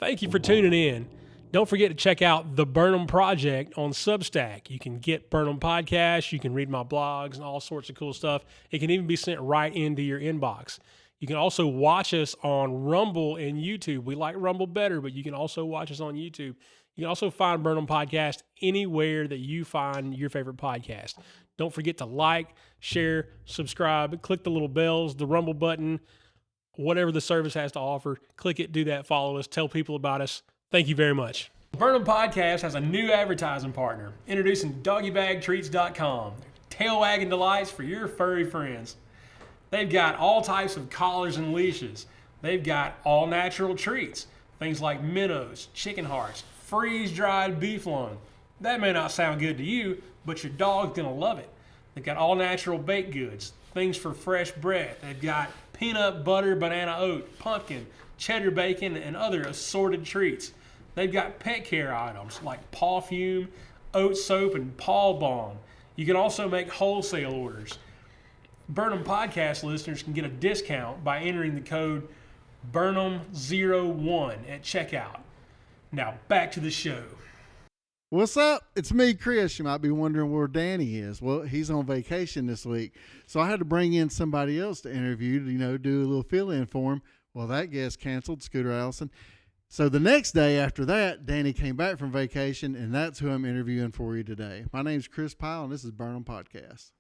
Thank you for tuning in. Don't forget to check out the Burnham Project on Substack. You can get Burnham podcasts, you can read my blogs and all sorts of cool stuff. It can even be sent right into your inbox. You can also watch us on Rumble and YouTube. We like Rumble better, but you can also watch us on YouTube. You can also find Burnham Podcast anywhere that you find your favorite podcast. Don't forget to like, share, subscribe, click the little bells, the Rumble button, whatever the service has to offer. Click it, do that, follow us, tell people about us. Thank you very much. Burnham Podcast has a new advertising partner, introducing doggybagtreats.com. Tail wagging delights for your furry friends. They've got all types of collars and leashes. They've got all natural treats, things like minnows, chicken hearts, freeze-dried beef loin. That may not sound good to you, but your dog's gonna love it. They've got all natural baked goods, things for fresh bread. They've got peanut butter, banana oat, pumpkin, cheddar bacon, and other assorted treats. They've got pet care items like paw fume, oat soap, and paw balm. You can also make wholesale orders. Burnham Podcast listeners can get a discount by entering the code Burnham01 at checkout. Now back to the show. What's up? It's me, Kris. You might be wondering where Danny is. Well, he's on vacation this week, so I had to bring in somebody else to interview, do a little fill-in for him. Well, that guest canceled, Scooter Allison. So the next day after that, Danny came back from vacation, and that's who I'm interviewing for you today. My name's Kris Pyle, and this is Burnham Podcast.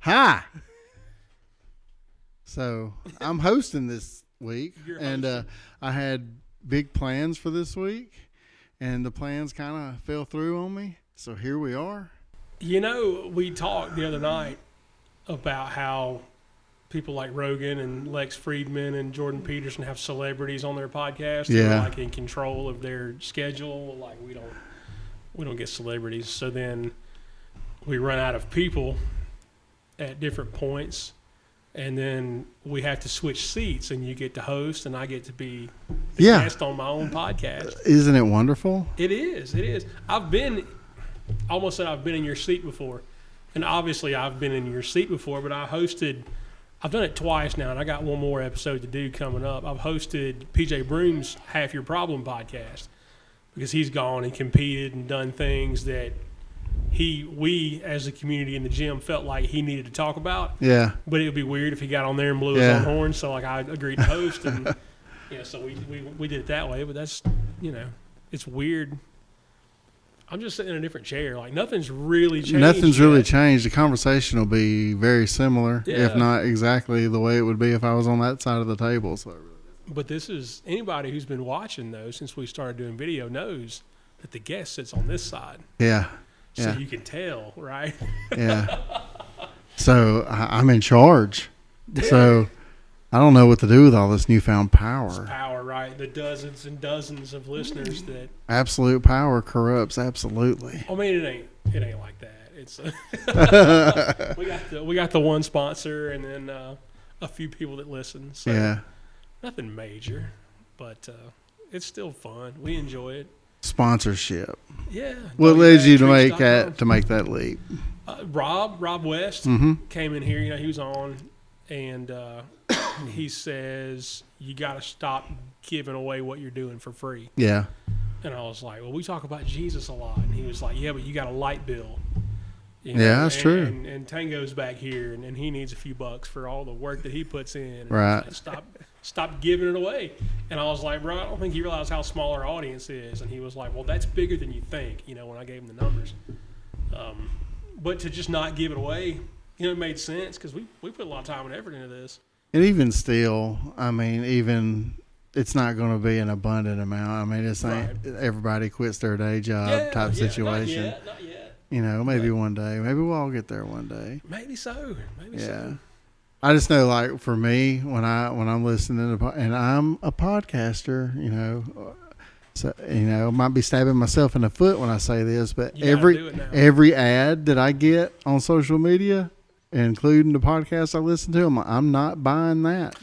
Hi. So I'm hosting this week, and I had big plans for this week, and the plans kind of fell through on me. So here we are. We talked the other night about how people like Rogan and Lex Friedman and Jordan Peterson have celebrities on their podcast. Yeah. They're like in control of their schedule. Like we don't get celebrities. So then we run out of people at different points, and then we have to switch seats, and you get to host and I get to be the guest on my own podcast. Isn't it wonderful? It is. I've been in your seat before. And obviously I've been in your seat before, but I've done it twice now, and I got one more episode to do coming up. I've hosted PJ Broom's Half Your Problem podcast because he's gone and competed and done things that we as a community in the gym felt like he needed to talk about. Yeah. But it would be weird if he got on there and blew his own horn. So I agreed to host, and so we did it that way. But that's it's weird. I'm just sitting in a different chair. Like nothing's really changed. Nothing's really changed. The conversation will be very similar, if not exactly the way it would be if I was on that side of the table. So. But this is anybody who's been watching though since we started doing video knows that the guest sits on this side. Yeah. So you can tell, right? Yeah. So I'm in charge. So I don't know what to do with all this newfound power. It's power, right? The dozens and dozens of listeners that absolute power corrupts. Absolutely. I mean, it ain't like that. It's we got the one sponsor and then a few people that listen. So nothing major, but it's still fun. We enjoy it. Sponsorship. Yeah. What led you to make that leap? Rob West came in here. He was on, and he says you got to stop giving away what you're doing for free. Yeah. And I was like, well, we talk about Jesus a lot, and he was like, yeah, but you got a light bill. That's true. And Tango's back here, and he needs a few bucks for all the work that he puts in. And right. Like, stop giving it away. And I was like, bro, I don't think you realize how small our audience is. And he was like, well, that's bigger than you think, when I gave him the numbers. But to just not give it away, it made sense because we put a lot of time and effort into this. And even still, it's not going to be an abundant amount. It's not everybody quits their day job type situation. Not yet. Maybe one day. Maybe we'll all get there one day. Maybe so. So. I just know, like for me, when I'm listening to, and I'm a podcaster, so might be stabbing myself in the foot when I say this, but every ad that I get on social media, including the podcast I listen to, I'm not buying that.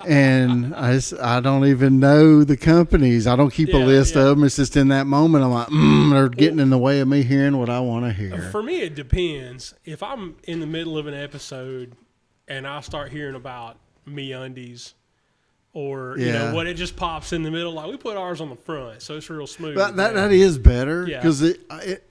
And I don't even know the companies. I don't keep a list of them. It's just in that moment I'm like, they're getting in the way of me hearing what I want to hear. For me, it depends. If I'm in the middle of an episode and I start hearing about MeUndies, or you know what, it just pops in the middle. Like we put ours on the front, so it's real smooth. That is better because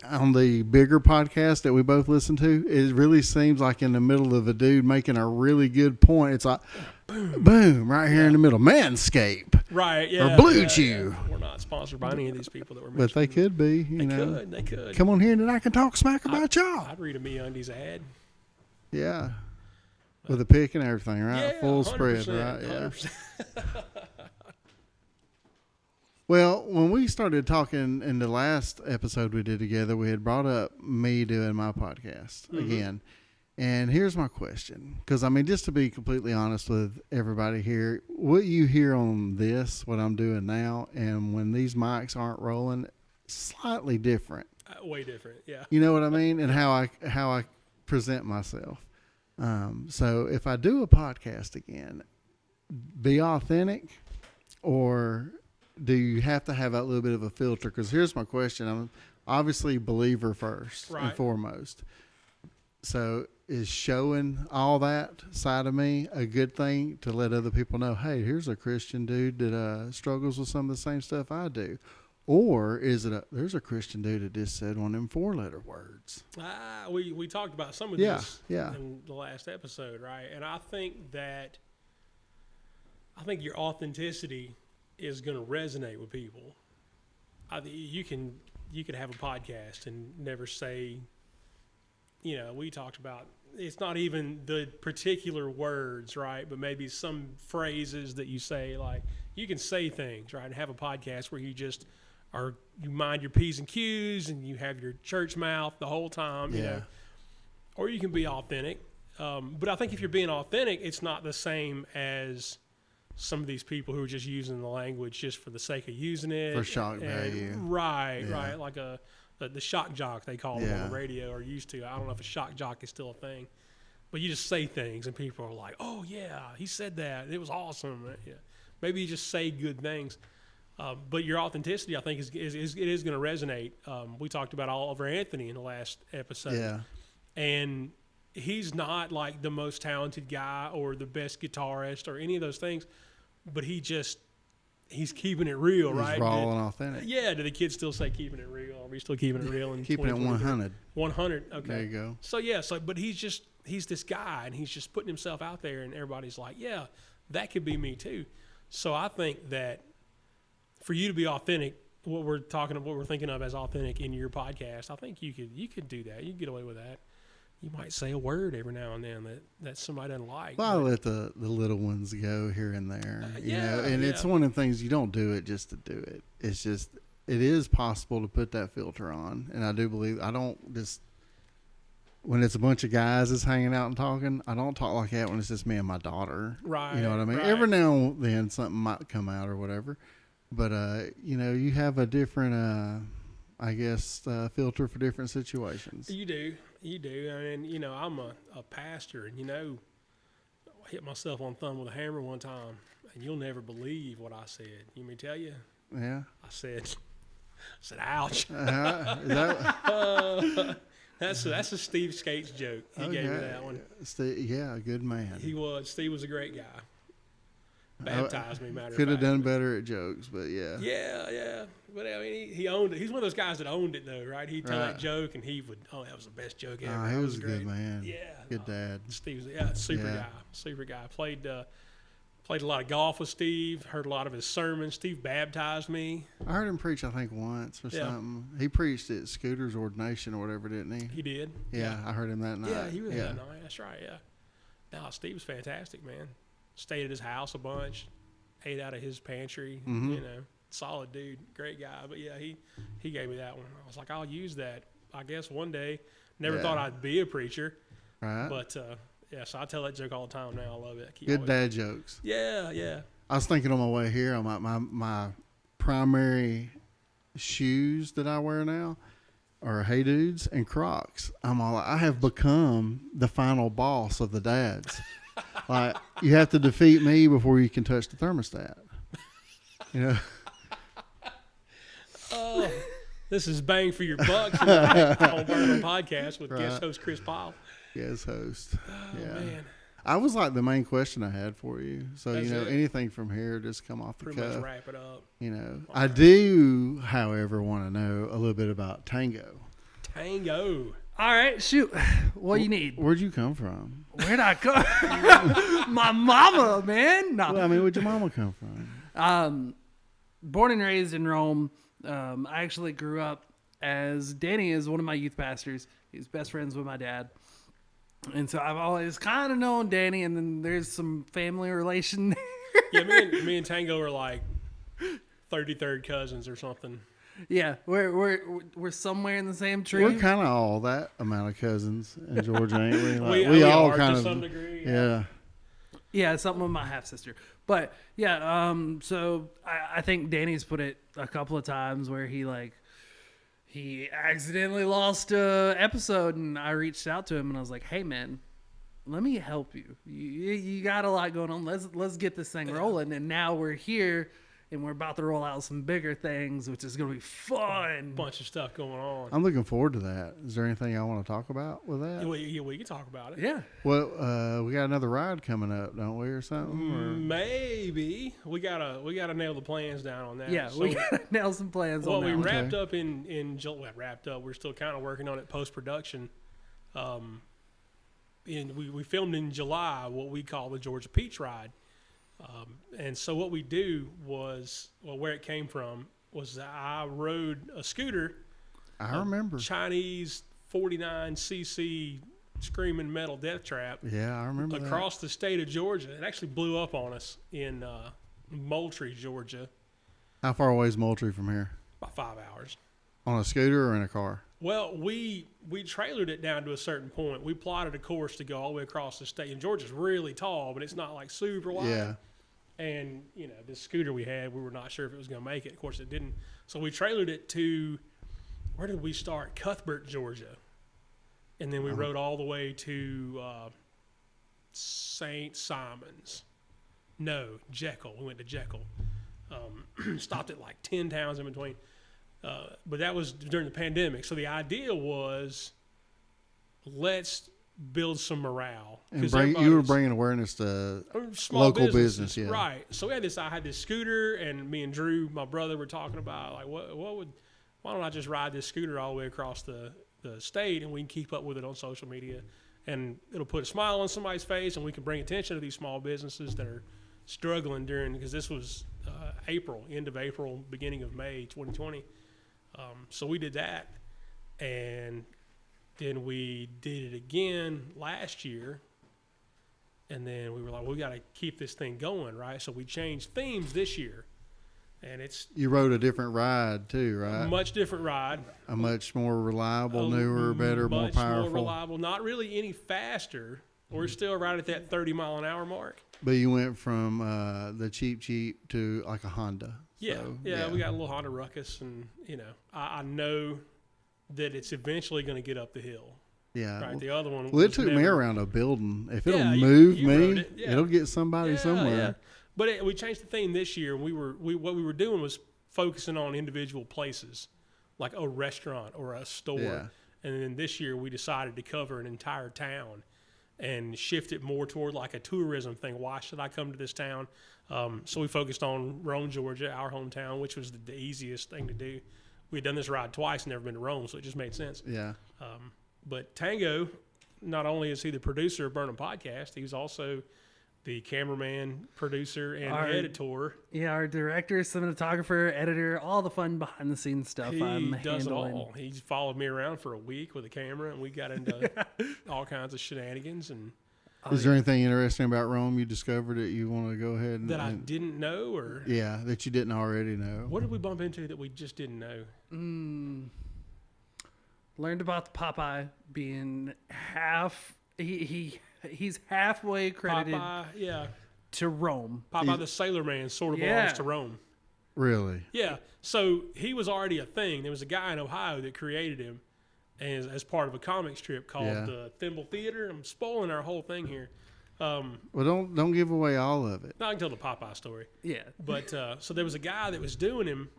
on the bigger podcast that we both listen to, it really seems like in the middle of a dude making a really good point. It's like boom right here in the middle, Manscaped, right? Or Blue Chew. We're not sponsored by any of these people that we're but they could be. They could. Come on here and I can talk smack about y'all. I'd read a MeUndies ad. Yeah. With a pic and everything, right? Yeah, Full spread, right? 100%. Well, when we started talking in the last episode we did together, we had brought up me doing my podcast again. And here's my question. Because, I mean, just to be completely honest with everybody here, what you hear on this, what I'm doing now, and when these mics aren't rolling, slightly different. Way different, yeah. You know what I mean? And how I present myself. So if I do a podcast again, be authentic, or do you have to have that little bit of a filter? Because here's my question. I'm obviously a believer first and foremost. So is showing all that side of me a good thing to let other people know, hey, here's a Christian dude that struggles with some of the same stuff I do? Or is it there's a Christian dude that just said one of them 4-letter words? We talked about some of this in the last episode, right? And I think your authenticity is going to resonate with people. You could have a podcast and never say, we talked about, it's not even the particular words, right? But maybe some phrases that you say, like you can say things, right? And have a podcast where you just you mind your P's and Q's and you have your church mouth the whole time, you know, or you can be authentic. But I think if you're being authentic, it's not the same as some of these people who are just using the language just for the sake of using it. For shock value. Right. Like the shock jock, they call them on the radio, or used to. I don't know if a shock jock is still a thing. But you just say things and people are like, oh, yeah, he said that. It was awesome. Yeah. Maybe you just say good things. But your authenticity, I think, is going to resonate. We talked about Oliver Anthony in the last episode. Yeah. And he's not like the most talented guy or the best guitarist or any of those things, but he's keeping it real, he's right? He's raw and authentic. Yeah. Do the kids still say keeping it real? Are we still keeping it real? Keeping it 100. 100. Okay. There you go. So, but he's this guy, and he's just putting himself out there, and everybody's like, yeah, that could be me too. So I think that for you to be authentic, what we're thinking of as authentic in your podcast, I think you could do that. You can get away with that. You might say a word every now and then that somebody doesn't like. Well, I let the little ones go here and there, you know. And it's one of the things, you don't do it just to do it. It's just, it is possible to put that filter on, and I do believe, I don't just, when it's a bunch of guys that's hanging out and talking, I don't talk like that when it's just me and my daughter. Right. You know what I mean? Right. Every now and then something might come out or whatever. But, you have a different, filter for different situations. You do. I mean, I'm a pastor, and, I hit myself on the thumb with a hammer one time, and you'll never believe what I said. You mean tell you? Yeah. I said, ouch. Is that... That's a Steve Skates joke. He gave me that one. Yeah, good man. He was. Steve was a great guy. Baptized me, matter of fact. Could have done better at jokes, but yeah. Yeah. But I mean, he owned it. He's one of those guys that owned it, though, right? He'd tell that joke, and he would, that was the best joke ever. He was a good man. Yeah. Good dad. Steve's, super guy. Played a lot of golf with Steve. Heard a lot of his sermons. Steve baptized me. I heard him preach, I think, once or something. He preached at Scooter's ordination or whatever, didn't he? He did. Yeah, I heard him that night. Yeah, he was that night. That's right, yeah. No, Steve was fantastic, man. Stayed at his house a bunch. Ate out of his pantry. Mm-hmm. Solid dude. Great guy. But, yeah, he gave me that one. I was like, I'll use that, I guess, one day. Never thought I'd be a preacher. Right. But, so I tell that joke all the time now. I love it. Good dad jokes. Yeah. I was thinking on my way here, my primary shoes that I wear now are Hey Dudes and Crocs. I'm all like, I have become the final boss of the dads. Like, you have to defeat me before you can touch the thermostat. You know? Oh, this is bang for your buck tonight on Burnham Podcast with guest host Kris Pyle. Guest host. Oh, yeah. man. I was like the main question I had for you. So, That's it. anything from here, just come off the Pretty cuff. much wrap it up. I do, however, want to know a little bit about tango. Tango. All right, shoot. What you need? Where'd you come from? Where'd I come? My mama, man. No. Well, I mean, where'd your mama come from? Born and raised in Rome. I actually grew up as Danny is one of my youth pastors. He's best friends with my dad. And so I've always kind of known Danny, and then there's some family relation there. Yeah, me and Tango are like 33rd cousins or something. Yeah, we're somewhere in the same tree. We're kind of all that amount of cousins in Georgia, ain't we? Like, we all are kind to of, some degree. yeah. Yeah, something with my half sister. But yeah, so I think Danny's put it a couple of times where he accidentally lost a episode, and I reached out to him and I was like, "Hey man, let me help you. You got a lot going on. Let's get this thing rolling." And now we're here, and we're about to roll out some bigger things, which is going to be fun. Bunch of stuff going on. I'm looking forward to that. Is there anything I want to talk about with that? We can talk about it. Yeah. Well, we got another ride coming up, don't we, or something? Or? Maybe we gotta nail the plans down on that. Yeah, So, we got to nail some plans well, on we that. wrapped up in wrapped up. We're still kind of working on it post production. And we filmed in July what we call the Georgia Peach Ride. And so what we do was, where it came from was that I rode a scooter. I remember. Chinese 49cc screaming metal death trap. Yeah, I remember across the state of Georgia. It actually blew up on us in Moultrie, Georgia. How far away is Moultrie from here? About 5 hours. On a scooter or in a car? Well, we trailered it down to a certain point. We plotted a course to go all the way across the state. And Georgia's really tall, but it's not like super wide. Yeah. And, this scooter we had, we were not sure if it was going to make it. Of course, it didn't. So we trailered it to, where did we start? Cuthbert, Georgia. And then we rode all the way to St. Simon's. No, Jekyll. We went to Jekyll. Stopped at like 10 towns in between. But that was during the pandemic. So the idea was, let's build some morale. And you were bringing awareness to local business, yeah. Right. So I had this scooter, and me and Drew, my brother, were talking about, like, why don't I just ride this scooter all the way across the state, and we can keep up with it on social media, and it'll put a smile on somebody's face, and we can bring attention to these small businesses that are struggling because this was end of April, beginning of May 2020. So we did that, and then we did it again last year, and then we were like, we got to keep this thing going, right? So we changed themes this year, and You rode a different ride too, right? a much different ride. A much more reliable, newer, better, more powerful. Much more reliable, not really any faster. We're still right at that 30-mile-an-hour mark. But you went from the cheap to like a Honda. Yeah, So, yeah, we got a little Honda Ruckus, and I know that it's eventually going to get up the hill. Yeah. Right. The other one. Well, it took me around a building. If it'll Yeah, move you me, rode it, yeah. it'll get somebody somewhere. Yeah. But we changed the theme this year. What we were doing was focusing on individual places, like a restaurant or a store. Yeah. And then this year we decided to cover an entire town and shift it more toward like a tourism thing. Why should I come to this town? So we focused on Rome, Georgia, our hometown, which was the easiest thing to do. We had done this ride twice and never been to Rome, so it just made sense. Yeah. But Tango, not only is he the producer of Burnham Podcast, he's also the cameraman, producer, and editor. Yeah, our director, cinematographer, editor, all the fun behind-the-scenes stuff He does handling. it all. He's followed me around for a week with a camera, and we got into all kinds of shenanigans. And Is there anything interesting about Rome you discovered that you want to go ahead and... that I didn't know? Or Yeah, that you didn't already know. what did we bump into that we just didn't know? Learned about the Popeye being he's halfway credited Popeye, yeah. to Rome. Popeye the Sailor Man sort of Yeah. belongs to Rome. Really? Yeah, so he was already a thing. There was a guy in Ohio that created him as part of a comic strip called the Thimble Theater. I'm spoiling our whole thing here. Well, don't give away all of it. No, I can tell the Popeye story. Yeah. But so there was a guy that was doing him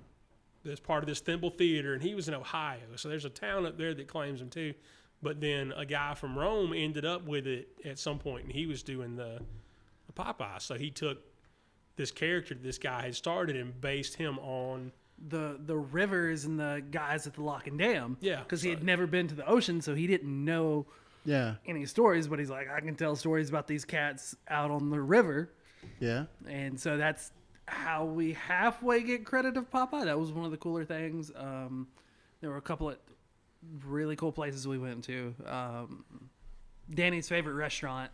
as part of this Thimble Theater, and he was in Ohio. So there's a town up there that claims him too. But then a guy from Rome ended up with it at some point, and he was doing the Popeye. So he took this character that this guy had started and based him on The rivers and the guys at the Lock and Dam. Yeah, Because he so- had never been to the ocean, so he didn't know Yeah, any stories. But he's like, I can tell stories about these cats out on the river. yeah. And so that's how we halfway get credit of Popeye. That was one of the cooler things. There were a couple of really cool places we went to. Danny's favorite restaurant.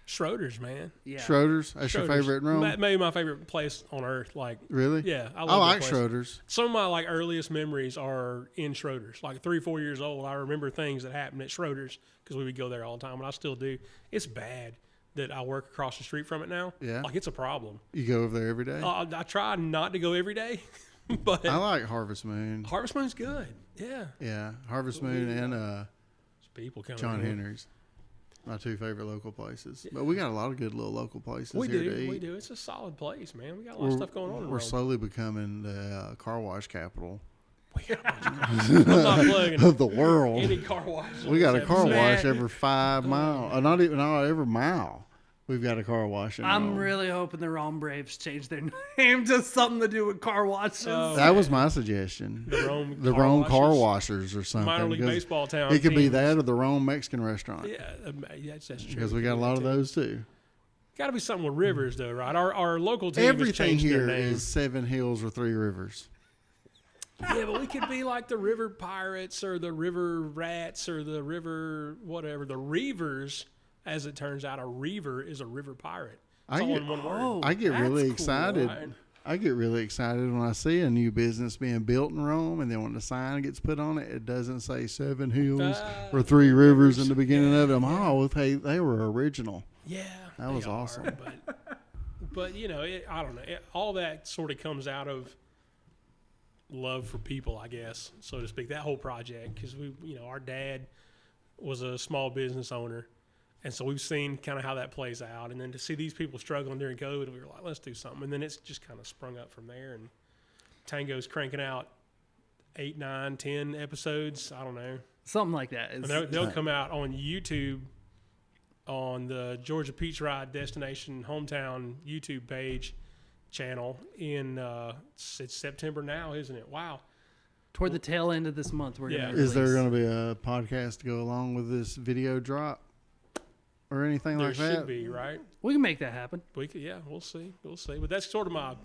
Schroeder's, man. Yeah. Schroeder's. That's your Schroeder's. favorite in Rome? Maybe my favorite place on earth. Like, Really? yeah, I I love like that place. Schroeder's. Some of my like earliest memories are in Schroeder's. Like 3 or 4 years old, I remember things that happened at Schroeder's because we would go there all the time, and I still do. It's bad that I work across the street from it now. Yeah. Like it's a problem. You go over there every day? I try not to go every day, but I like Harvest Moon. Harvest Moon's good. Yeah, Yeah, Harvest Moon and There's people coming. John in. Henry's. My 2 favorite local places. But we got a lot of good little local places We here do, to eat. we do. It's a solid place, man. We got a lot of stuff going on. In We're Rome. slowly becoming the car wash capital We got a bunch of cars. I'm not plugging of the world. any car wash. We got a car episode. wash every 5 miles. Not every mile. We've got a car wash in I'm Rome. really hoping the Rome Braves change their name to something to do with car washes. Oh, That was my suggestion. The Rome Rome car washes. washers or something. Minor league 'cause baseball town. It could be teams. that or the Rome Mexican restaurant. Yeah, that's true. Because we got a lot of those too. Got to be something with rivers, though, right? Our local team has Everything changed here their name. is 7 hills or 3 rivers. Yeah, but we could be like the River Pirates or the River Rats or the River whatever. The Reavers, as it turns out, a Reaver is a river pirate. It's I all get- in one word. Oh, I get that's really cool. excited. right? I get really excited when I see a new business being built in Rome, and then when the sign gets put on it, it doesn't say 7 hills or 3 rivers in the beginning of it. I'm, oh, hey, they were original. Yeah, That they was are, awesome. But you know, I don't know. All that sort of comes out of love for people, I guess, so to speak. That whole project, because our dad was a small business owner, and so we've seen kind of how that plays out. And then to see these people struggling during COVID, we were like, let's do something. And then it's just kind of sprung up from there. And Tango's cranking out 8, 9, 10 episodes. I don't know. Something like that. And they'll come out on YouTube on the Georgia Peach Ride Destination Hometown YouTube page channel in it's September now, isn't it? Wow. Toward the tail end of this month, we're Yeah. going to Is there going to be a podcast to go along with this video drop or anything There like should that? be, right? We can make that happen. We could, yeah, we'll see. But that's sort of my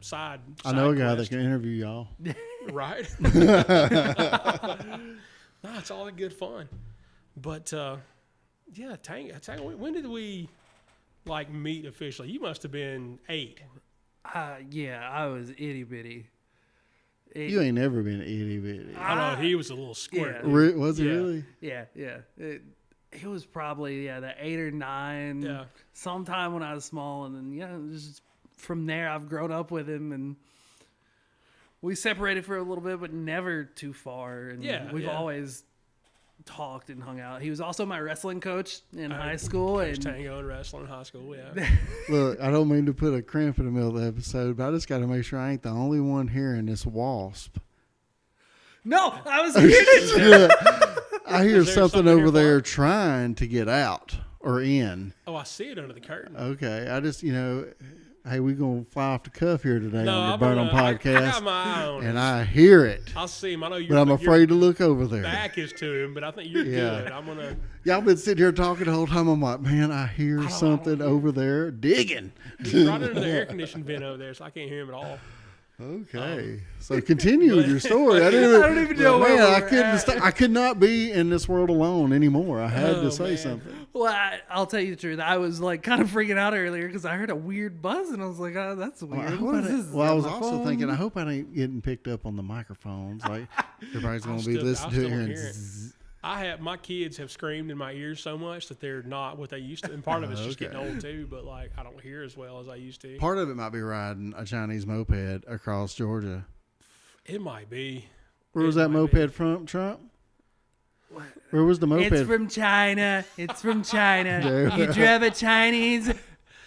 side I know a guy that quest, can interview y'all. right? No, it's all in good fun. But yeah, Tango, when did we like meet officially? You must have been 8. Yeah, I was itty bitty. You ain't never been itty bitty. I know he was a little squirt. Yeah. Was it Yeah. really? Yeah. It was probably the 8 or 9. Yeah. Sometime when I was small, and then just from there I've grown up with him, and we separated for a little bit, but never too far. And we've always talked and hung out. He was also my wrestling coach in high school, Coach and Tango and wrestling in high school. Yeah. Look, I don't mean to put a cramp in the middle of the episode, but I just got to make sure I ain't the only one hearing this wasp. no, I was hearing it. I hear Is there something something over here there for? trying to get out or in. Oh, I see it under the curtain. Okay, I just, hey, we going to fly off the cuff here today No, on the I'm Burnham gonna- I podcast. got my eye on And it. I hear it, I'll see him. I know you're. but I'm your afraid to look over there. back is to him, but I think you're Yeah. good. I'm gonna. Y'all been sitting here talking the whole time. I'm like, man, I hear something over there digging. He's right under the air conditioning vent over there, so I can't hear him at all. Okay, so continue with your story. I don't even know where Man, we're I could not be in this world alone anymore. I had to say man. something. Well, I'll tell you the truth. I was like kind of freaking out earlier because I heard a weird buzz, and I was like, "Oh, that's Well, I, weird. hope What I is didn't- this? Is well, I that was my also phone?" thinking, I hope I ain't getting picked up on the microphones. Like everybody's going to be I'll listening to it still here. hear it. My kids have screamed in my ears so much that they're not what they used to, and part of it's just getting Okay. old too. But like, I don't hear as well as I used to. Part of it might be riding a Chinese moped across Georgia. It might be. Where was It that might be. moped from, Trump? Where was the moped? It's from China. It's from China. You drove a Chinese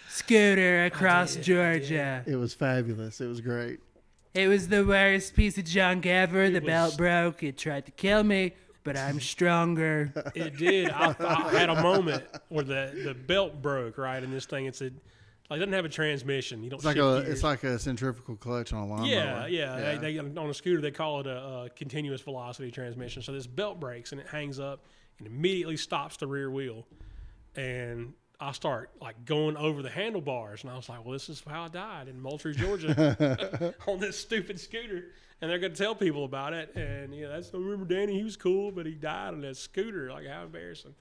scooter across Georgia. It was fabulous. It was great. It was the worst piece of junk ever. The belt broke. It tried to kill me, but I'm stronger. It did. I had a moment where the belt broke, right? And this thing, it doesn't have a transmission. You don't. It's like a centrifugal clutch on a lawnmower. Yeah. They on a scooter they call it a continuous velocity transmission. So this belt breaks and it hangs up and immediately stops the rear wheel, and I start like going over the handlebars, and I was like, well, this is how I died in Moultrie, Georgia on this stupid scooter. And they're going to tell people about it. And, I remember Danny, he was cool, but he died on that scooter. Like, how embarrassing.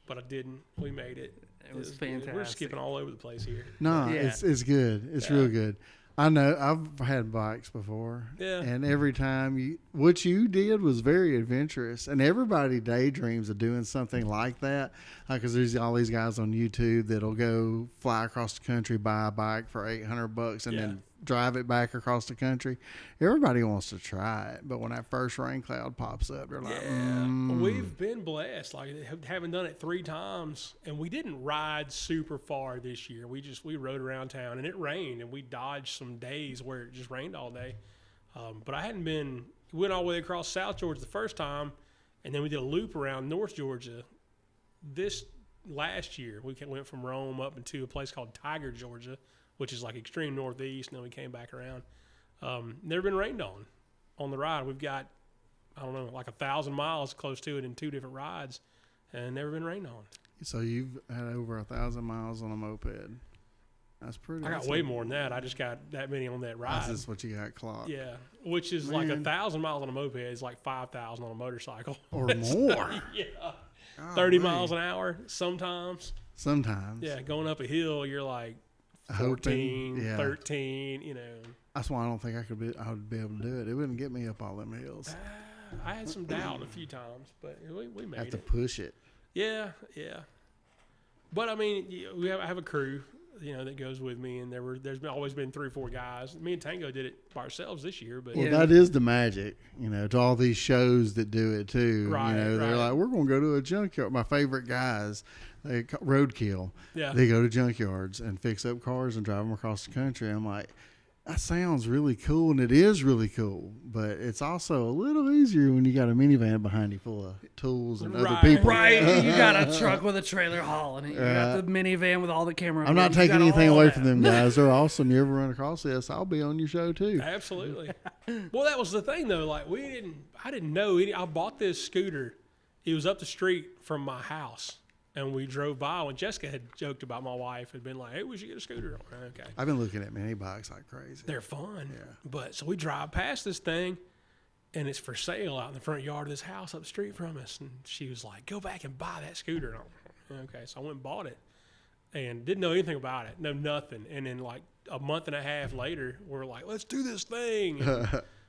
But I didn't. We made it. It was fantastic. We're skipping all over the place here. No, it's good. It's real good. I know. I've had bikes before. Yeah. And every time what you did was very adventurous. And everybody daydreams of doing something like that. Because there's all these guys on YouTube that'll go fly across the country, buy a bike for $800 and then drive it back across the country. Everybody wants to try it. But when that first rain cloud pops up, they're like, We've been blessed. Like, having done it 3 times, and we didn't ride super far this year. We rode around town, and it rained, and we dodged some days where it just rained all day. But we went all the way across South Georgia the first time, and then we did a loop around North Georgia. This last year, we went from Rome up into a place called Tiger, Georgia, which is like extreme northeast, and then we came back around. Never been rained on the ride. We've got, I don't know, like 1,000 miles close to it in 2 different rides, and never been rained on. So you've had over 1,000 miles on a moped. That's pretty. I got way more than that. I just got that many on that ride. That's what you got clocked. Yeah, which is like 1,000 miles on a moped is like 5,000 on a motorcycle. Or more. Yeah. God, 30 miles an hour sometimes. Sometimes. Yeah, going up a hill, you're like 14, 13, That's why I don't think I would be able to do it. It wouldn't get me up all them hills. I had some doubt a few times, but we made it. Have to push it. Yeah. But I mean, I have a crew, that goes with me, and there's always been 3 or 4 guys. Me and Tango did it by ourselves this year, but well, that is the magic, to all these shows that do it too. Right, they're like, we're going to go to a junkyard. My favorite guys, roadkill. Yeah. They go to junkyards and fix up cars and drive them across the country. I'm like, that sounds really cool, and it is really cool, but it's also a little easier when you got a minivan behind you full of tools and other people. Right, you got a truck with a trailer hauling it. You got the minivan with all the camera. I'm not taking anything away from them guys. They're awesome. You ever run across this, I'll be on your show too. Absolutely. Well, that was the thing though. Like I didn't know. I bought this scooter. It was up the street from my house. And we drove by when Jessica had joked about my wife had been like, hey, we should get a scooter. Okay. I've been looking at mini bikes like crazy. They're fun. Yeah. But so we drive past this thing, and it's for sale out in the front yard of this house up the street from us. And she was like, go back and buy that scooter. And I'm like, okay. So I went and bought it and didn't know anything about it. No, nothing. And then like a month and a half later, we're like, let's do this thing. And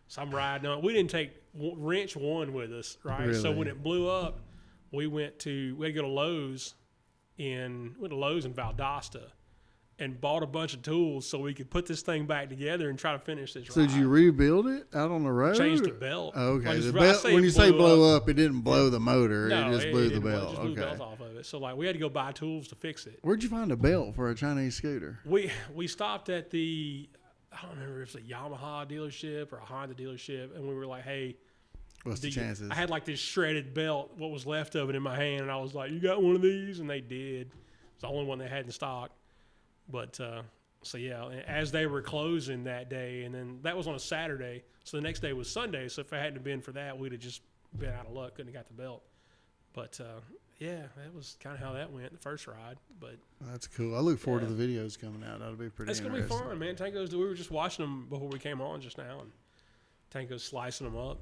so I'm riding on it. We didn't take wrench 1 with us, right? Really? So when it blew up, we had to go to Lowe's in Valdosta and bought a bunch of tools so we could put this thing back together and try to finish this ride. So did you rebuild it out on the road? Changed the belt. Okay. Like, The belt, when you say blow up, it didn't blow the motor. No, it just blew the didn't blow, belt. just blew the belt off of it. So like we had to go buy tools to fix it. Where'd you find a belt for a Chinese scooter? We stopped at I don't remember if it's a Yamaha dealership or a Honda dealership, and we were like, hey, what's the chances? I had like this shredded belt, what was left of it in my hand, and I was like, you got one of these? And they did. It's the only one they had in stock. But so yeah, as they were closing that day, and then that was on a Saturday, so the next day was Sunday. So if it hadn't been for that, we'd have just been out of luck, couldn't have got the belt. But yeah, that was kind of how that went the first ride. But that's cool. I look forward to the videos coming out. That'll be pretty. That's gonna be fun, man. We were just watching them before we came on just now, and Tango's slicing them up.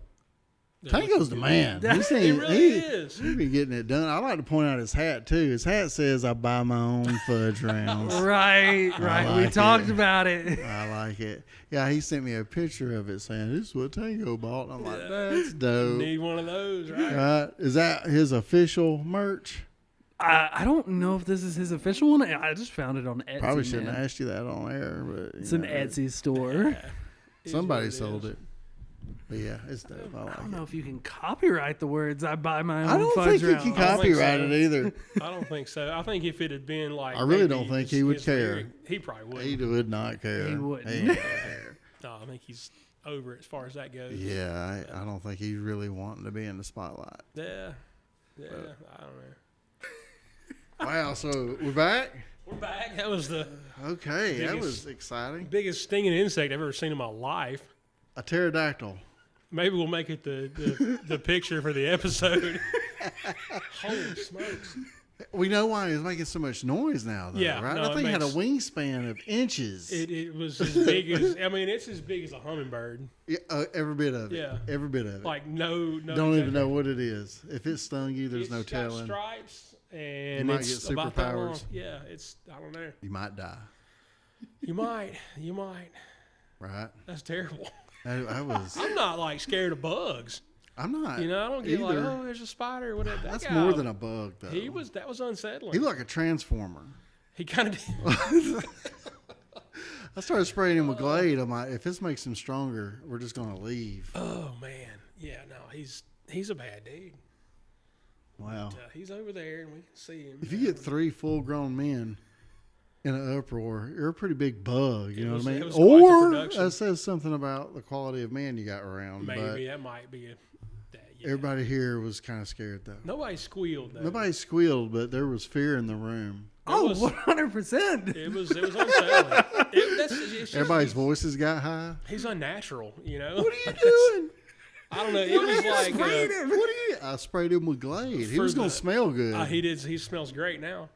Tango's the man. He is. He be getting it done. I like to point out his hat too. His hat says, "I buy my own fudge rounds." Right. Like we talked about it. I like it. Yeah, he sent me a picture of it saying, "This is what Tango bought." And I'm like, "That's dope." Need one of those, right? Is that his official merch? I don't know if this is his official one. I just found it on Etsy. Probably shouldn't have asked you that on air, but it's an Etsy store. Yeah. Somebody sold it. But yeah, it's dope. I like I don't it. know if you can copyright the words I buy my own I don't fudge think you round. can I don't think copyright so. it either. I don't think so. I think if it had been like, I really maybe don't think he would his care. lyric, he probably would. He would not care. He wouldn't. ain't gonna care. No, I think he's over it as far as that goes. Yeah, I don't think he's really wanting to be in the spotlight. Yeah. I don't know. Wow, so we're back? We're back. That was the Okay, that Biggest- was exciting. biggest stinging insect I've ever seen in my life. A pterodactyl. Maybe we'll make it the picture for the episode. Holy smokes. We know why he's making so much noise now, though, Yeah, right? no, That it thing had a makes- wingspan of inches. It was as big as, I mean, it's as big as a hummingbird. Yeah, every bit of it. Yeah. Every bit of it. Like, no. Don't even know what it is. If it stung you, there's It's no got telling. stripes, and might it's get about that long. superpowers. Yeah, it's, I don't know. You might die, You might. right? That's terrible. I was. I'm not like scared of bugs. I'm not. You know, I don't get either. like, oh, there's a spider or whatever. That That's guy, more than a bug, though. that was unsettling. He looked like a transformer. He kind of did. I started spraying him with Glade. I'm like, if this makes him stronger, we're just gonna leave. Oh man, yeah, no, he's a bad dude. Wow. He's over there, and we can see him. If you get 3 full-grown men in an uproar, you're a pretty big bug. You know what I it mean? was quite the Or production. that says something about the quality of man you got around. Maybe that might be a. But everybody here was kind of scared, though. Nobody squealed though. Nobody squealed, but there was fear in the room. Oh, was- 100%. It was unsettling. It's just- Everybody's voices got high. He's unnatural, you know. What are you doing? I don't know. It was like What are you? I sprayed him with Glade. He For was gonna the- smell good. he did. He smells great now.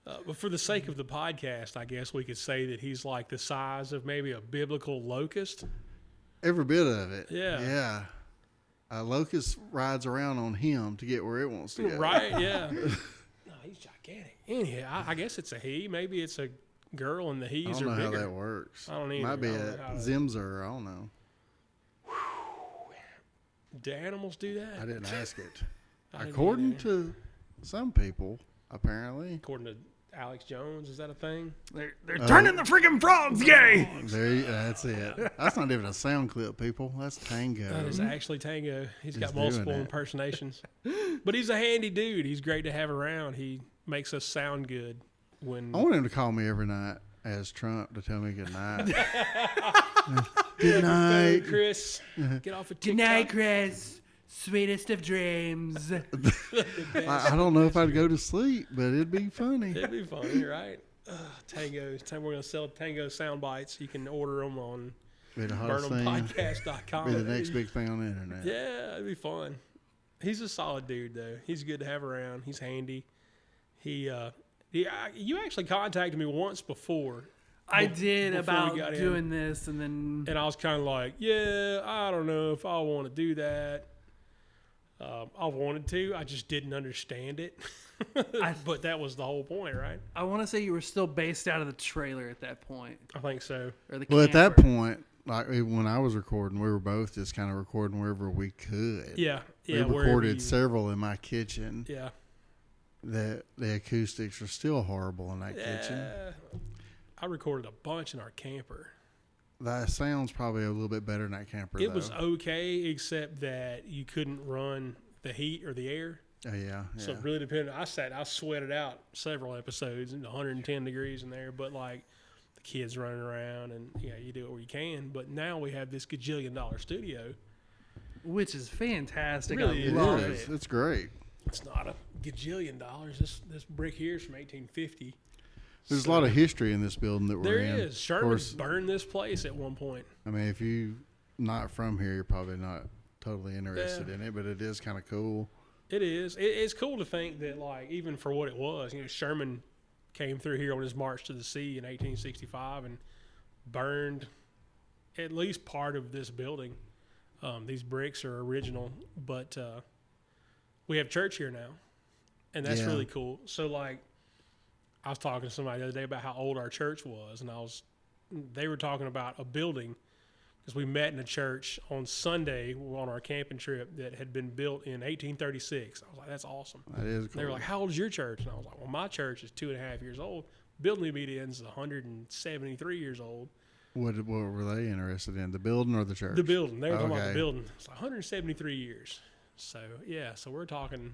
But for the sake of the podcast, I guess we could say that he's like the size of maybe a biblical locust. Every bit of it. Yeah. Yeah. A locust rides around on him to get where it wants to go. Right? Yeah. No, he's gigantic. Anyhow, I guess it's a he. Maybe it's a girl, and the I he's don't are know bigger. how that works. I don't either. Might be I don't a know how to- Zimzer. I don't know. Do animals do that? I didn't ask it. I didn't According either. to some people, apparently. According to Alex Jones, is that a thing? They're turning the freaking frogs gay. That's it. That's not even a sound clip, people. That's Tango. That is actually Tango. He's got doing multiple that. impersonations. But he's a handy dude. He's great to have around. He makes us sound good when I want him to call me every night as Trump to tell me good night. Good Hey, night. Chris, get off of TikTok. Good night, Chris. Sweetest of dreams. I don't know if I'd go to sleep, but it'd be funny. It'd be funny, right? Tango. We're going to sell Tango sound bites. You can order them on Be the hottest thing. BurnhamPodcast.com. Be the next big thing on the internet. Yeah, it'd be fun. He's a solid dude, though. He's good to have around. He's handy. You actually contacted me once before. I did before we about got in. doing this, and then And I was kind of like, yeah, I don't know if I want to do that. I wanted to. I just didn't understand it. But that was the whole point, right? I want to say you were still based out of the trailer at that point, I think so. or the Well, at that camper. point, like when I was recording, we were both just kind of recording wherever we could. Yeah. We Yeah. wherever recorded you- several in my kitchen. Yeah. The acoustics are still horrible in that kitchen. Yeah. I recorded a bunch in our camper. That sounds probably a little bit better in that camper. It though. was okay, except that you couldn't run the heat or the air. Oh, yeah. So it really depended. I sweated out several episodes in 110 degrees in there, but like the kids running around and you do it where you can. But now we have this gajillion-dollar studio. which is fantastic. Really I is. love It is. it. It's great. It's not a gajillion dollars. This brick here is from 1850. There's a lot of history in this building that we're There in. is. Of Sherman course, burned this place at one point. I mean, if you not from here, you're probably not totally interested in it, but it is kind of cool. It is. It's cool to think that, like, even for what it was, Sherman came through here on his march to the sea in 1865 and burned at least part of this building. These bricks are original, but we have church here now, and that's Yeah. really cool. So, like, I was talking to somebody the other day about how old our church was, and they were talking about a building because we met in a church on Sunday on our camping trip that had been built in 1836. I was like, that's awesome. That is cool. They were like, how old is your church? And I was like, well, my church is 2.5 years old. Building we meet in is 173 years old. What were they interested in? The building or the church? The building. They were talking about the Okay. building. It's 173 years. So yeah, so we're talking.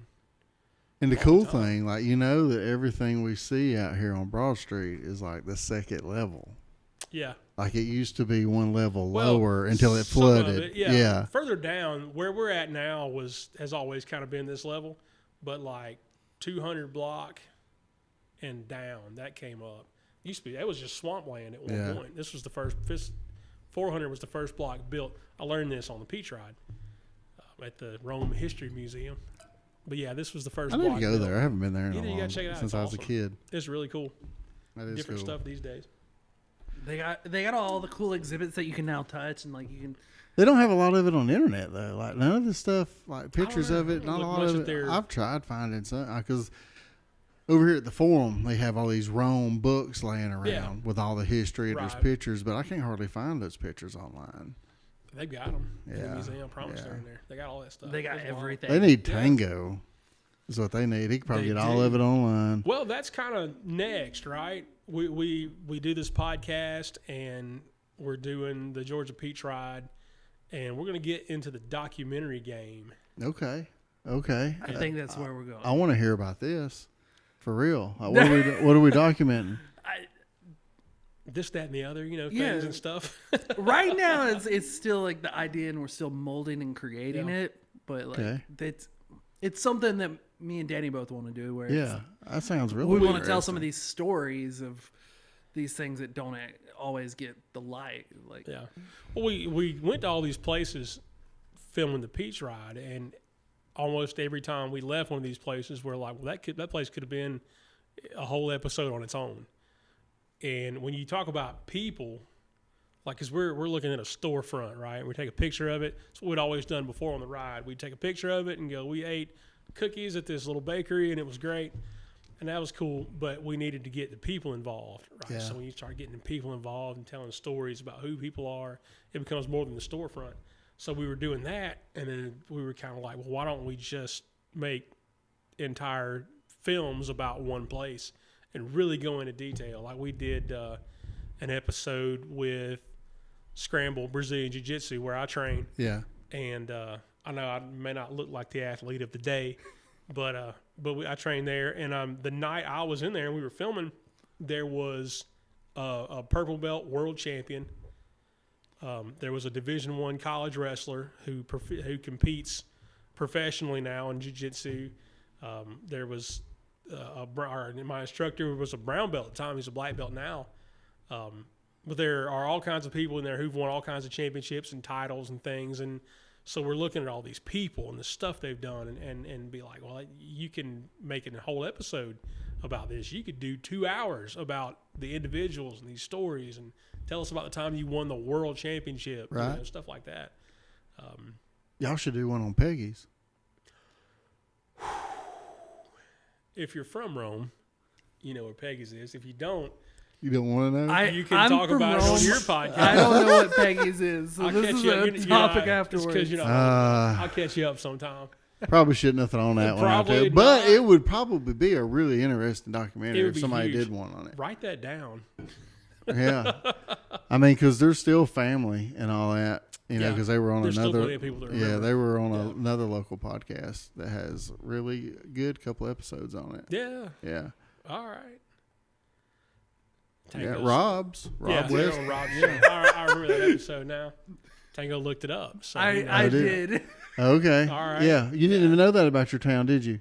And the long cool time. thing, like, you know, that everything we see out here on Broad Street is like the second level. Yeah. Like it used to be one level Well, lower until it some of flooded. it, yeah. Further down, where we're at now has always kind of been this level, but like 200 block and down, that came up. Used to be, that was just swampland at one point. This was the first, 400 was the first block built. I learned this on the Peach Ride at the Rome History Museum. But yeah, this was the first I block need to go built. there. I haven't been there in You a long gotta check it out. since It's I was awesome. a kid. It's really cool. That is Different cool. stuff these days. They got all the cool exhibits that you can now touch, and like you can. They don't have a lot of it on the internet though. Like none of this stuff, like pictures know. of it, I not a don't lot look of much it. at their- I've tried finding some because over here at the forum they have all these Rome books laying around Yeah. with all the history and Right. there's pictures, but I can't hardly find those pictures online. They've got them in the Yeah. museum. I promise Yeah. they're in there. They got all that stuff. They got It's wild. everything. They need Yeah. Tango, is what they need. He could probably They get all do. of it online. Well, that's kind of next, right? We do this podcast, and we're doing the Georgia Peach Ride, and we're going to get into the documentary game. Okay. I think that's where we're going. I want to hear about this for real. Like, what are we documenting? This, that, and the other, things Yeah. and stuff. Right now, it's still like the idea, and we're still molding and creating Yeah. it. But like Okay. it's something that me and Danny both want to do. Where Yeah, that sounds really. we want to tell some interesting. of these stories of these things that don't always get the light. Like Yeah. Well, we went to all these places filming the Peach Ride, and almost every time we left one of these places, we're like, well, that place could have been a whole episode on its own. And when you talk about people, like, because we're looking at a storefront, right? We take a picture of it. It's what we'd always done before on the ride. We'd take a picture of it and go, we ate cookies at this little bakery, and it was great. And that was cool, but we needed to get the people involved, right? Yeah. So when you start getting the people involved and telling stories about who people are, it becomes more than the storefront. So we were doing that, and then we were kind of like, well, why don't we just make entire films about one place and really go into detail? Like we did an episode with Scramble Brazilian Jiu-Jitsu where I train, Yeah. and I know I may not look like the athlete of the day, but I trained there, and the night I was in there and we were filming, there was a purple belt world champion. There was a Division I college wrestler who competes professionally now in jiu-jitsu. There was my instructor was a brown belt at the time. He's a black belt now. But there are all kinds of people in there who've won all kinds of championships and titles and things. And so we're looking at all these people and the stuff they've done and be like, well, you can make a whole episode about this. You could do 2 hours about the individuals and these stories and tell us about the time you won the world championship, Right. stuff like that. Y'all should do one on Peggy's. If you're from Rome, you know where Peggy's is. If you don't, You don't want to know? you can I'm talk from about it on Rome. your podcast. I don't know what Peggy's is. So I'll this catch is you a up. topic It's afterwards. because you're not. I'll catch you up sometime. Probably shouldn't have thrown that one out Probably there. But not. it would probably be a really interesting documentary It would if be somebody huge. did one on it. Write that down. Yeah. I mean, because they're still family and all that, Yeah. because they were on There's still another. plenty of people that Yeah, remember. they were on Yeah. another local podcast that has really good couple episodes on it. Yeah. Yeah. All right. Yeah, Tango's- Rob Yeah, West. on Rob's show. I remember that episode now. Tango looked it up. So he knows. I did. did. Okay. All right. Yeah, you didn't even know that about your town, did you?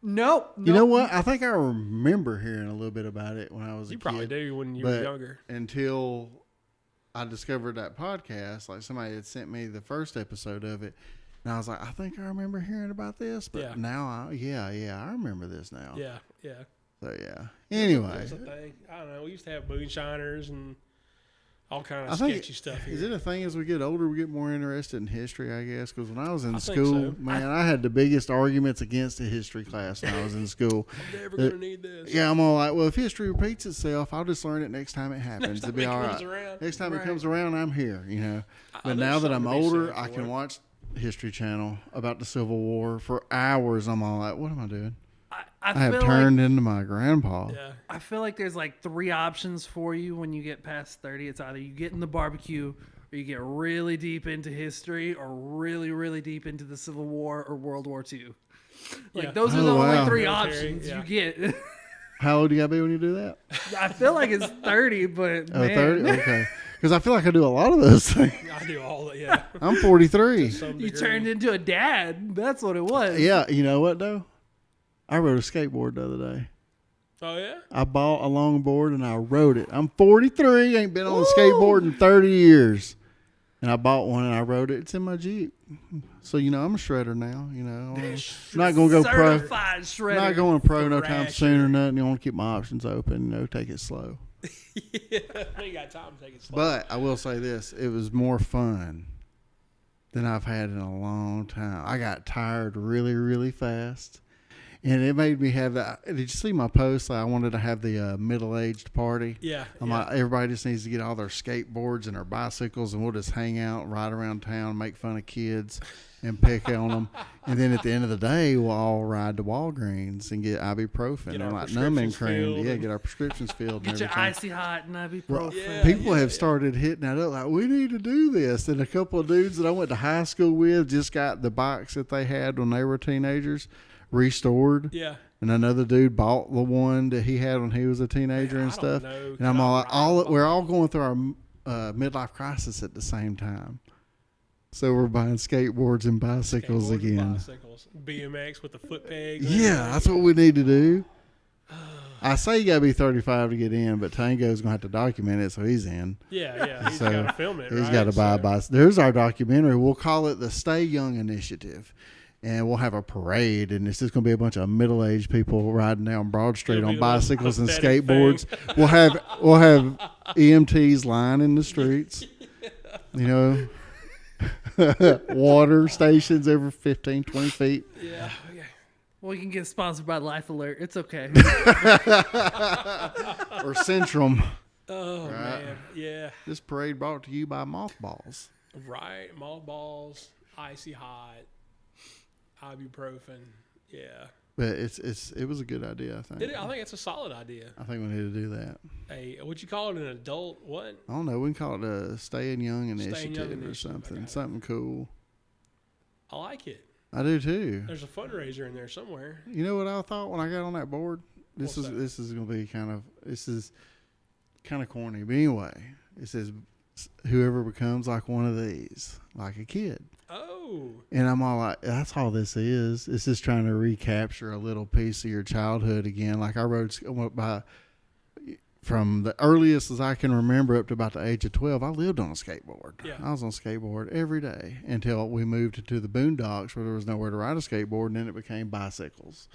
Nope. You know what? I think I remember hearing a little bit about it when I was a You kid. probably do when you were but younger. until I discovered that podcast, like somebody had sent me the first episode of it, and I was like, I think I remember hearing about this, but Yeah. now I remember this now. Yeah, yeah. So yeah. Anyway, That's a thing. I don't know. We used to have moonshiners and all kind I of think sketchy stuff here. is it a thing as we get older we get more interested in history? I guess because when I was in I think school, so. man, I had the biggest arguments against the history class when I was in school. I'm never going to need this. Yeah, I'm all like, well, if history repeats itself, I'll just learn it next time it happens. It'll be It all comes right. around. Next time it Right. comes around, I'm here, But there's now that I'm something to be older, said I for can it. watch History Channel about the Civil War for hours. I'm all like, what am I doing? I have turned into my grandpa. Yeah. I feel like there's like 3 options for you when you get past 30. It's either you get in the barbecue, or you get really deep into history, or really, really deep into the Civil War or World War II. Like Yeah. those are Oh, the only wow. 3 Military, options yeah. you get. How old do you gotta be when you do that? I feel like it's 30, but Oh, man. 30? Okay. Because I feel like I do a lot of those things. I do all that. Yeah. I'm 43. Some You degree. turned into a dad. That's what it was. Yeah, you know what though? I rode a skateboard the other day. Oh yeah. I bought a longboard and I rode it. I'm 43, ain't been on a skateboard in 30 years. And I bought one and I rode it. It's in my Jeep. So, you know, I'm a shredder now, you know. I'm not going to go pro. Certified shredder. Not going pro no time Thrasher. soon or nothing. You want to keep my options open, you know, take it slow. Yeah. I ain't got time to take it slow. But I will say this, it was more fun than I've had in a long time. I got tired really, really fast. And it made me have that. Did you see my post? I wanted to have the middle-aged party. Yeah. I'm yeah. like, everybody just needs to get all their skateboards and their bicycles, and we'll just hang out, ride around town, make fun of kids, and pick on them. And then at the end of the day, we'll all ride to Walgreens and get ibuprofen Get our and like numbing prescriptions cream. filled Yeah, and- get our prescriptions filled. Get and your everything. icy hot and ibuprofen. Well, Yeah. people have started hitting that up like, we need to do this. And a couple of dudes that I went to high school with just got the bikes that they had when they were teenagers restored. Yeah. And another dude bought the one that he had when he was a teenager Man, and I stuff. don't know. And I'm Can I all, ride all a we're all going through our midlife crisis at the same time. So we're buying skateboards and bicycles Skateboards and again. Bicycles. BMX with the foot pegs. and Yeah, everything. that's what we need to do. I say you gotta be 35 to get in, but Tango's gonna have to document it, so he's in. Yeah. He's So, got to film it. He's right? got to buy a So- bicycle. There's our documentary. We'll call it the Stay Young Initiative. And we'll have a parade, and it's just going to be a bunch of middle-aged people riding down Broad Street It'll on be the most bicycles and pathetic skateboards. We'll have EMTs lining the streets. You know, water stations every 15, 20 feet. Yeah. Okay. Well, you can get sponsored by Life Alert. It's okay. Or Centrum. Oh Right. man. Yeah. This parade brought to you by Mothballs. Right. Mothballs. Icy hot. Ibuprofen. Yeah. But it was a good idea, I think. I think it's a solid idea. I think we need to do that. Hey, what you call it? An adult what? I don't know. We can call it a Staying Young Staying Initiative Young or Initiative, something. okay. Something cool. I like it. I do too. There's a fundraiser in there somewhere. You know what I thought when I got on that board? This What's is going to be kind of corny. But anyway, it says whoever becomes like one of these, like a kid. Oh. And I'm all like, that's all this is. It's just trying to recapture a little piece of your childhood again. Like I went by from the earliest as I can remember up to about the age of 12, I lived on a skateboard. Yeah. I was on a skateboard every day until we moved to the boondocks where there was nowhere to ride a skateboard, and then it became bicycles.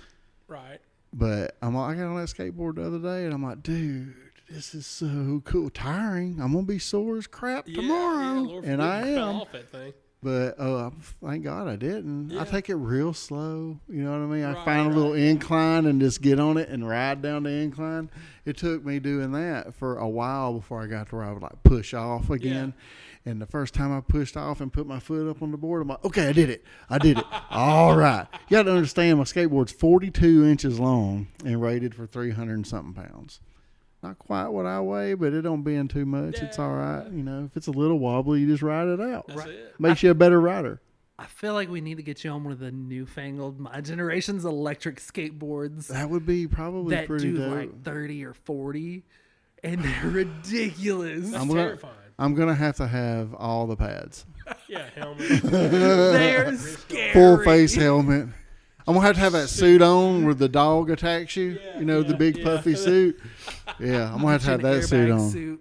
Right. But I got on that skateboard the other day, and I'm like, dude, this is so cool. Tiring. I'm going to be sore as crap tomorrow. Lord And forbid I you fell am. off that thing. But thank God I didn't. Yeah. I take it real slow. You know what I mean? I Right, find a little right. incline and just get on it and ride down the incline. It took me doing that for a while before I got to where I would like push off again. And the first time I pushed off and put my foot up on the board, I'm like, okay, I did it. All right. You got to understand my skateboard's 42 inches long and rated for 300 and something pounds. Not quite what I weigh, but it don't bend too much. It's all right. You know, if it's a little wobbly, you just ride it out. That's it. Makes you a better rider. I feel like we need to get you on one of the newfangled, my generation's electric skateboards That would be probably that pretty do dope. like 30 or 40, and they're ridiculous. That's I'm gonna- terrifying. I'm gonna have to have all the pads, Yeah, helmet. They're scary. full face helmet. I'm gonna have that suit on where the dog attacks you. Yeah, You know, the yeah, big yeah. puffy suit. Yeah, I'm gonna have to have An that suit airbag on. suit.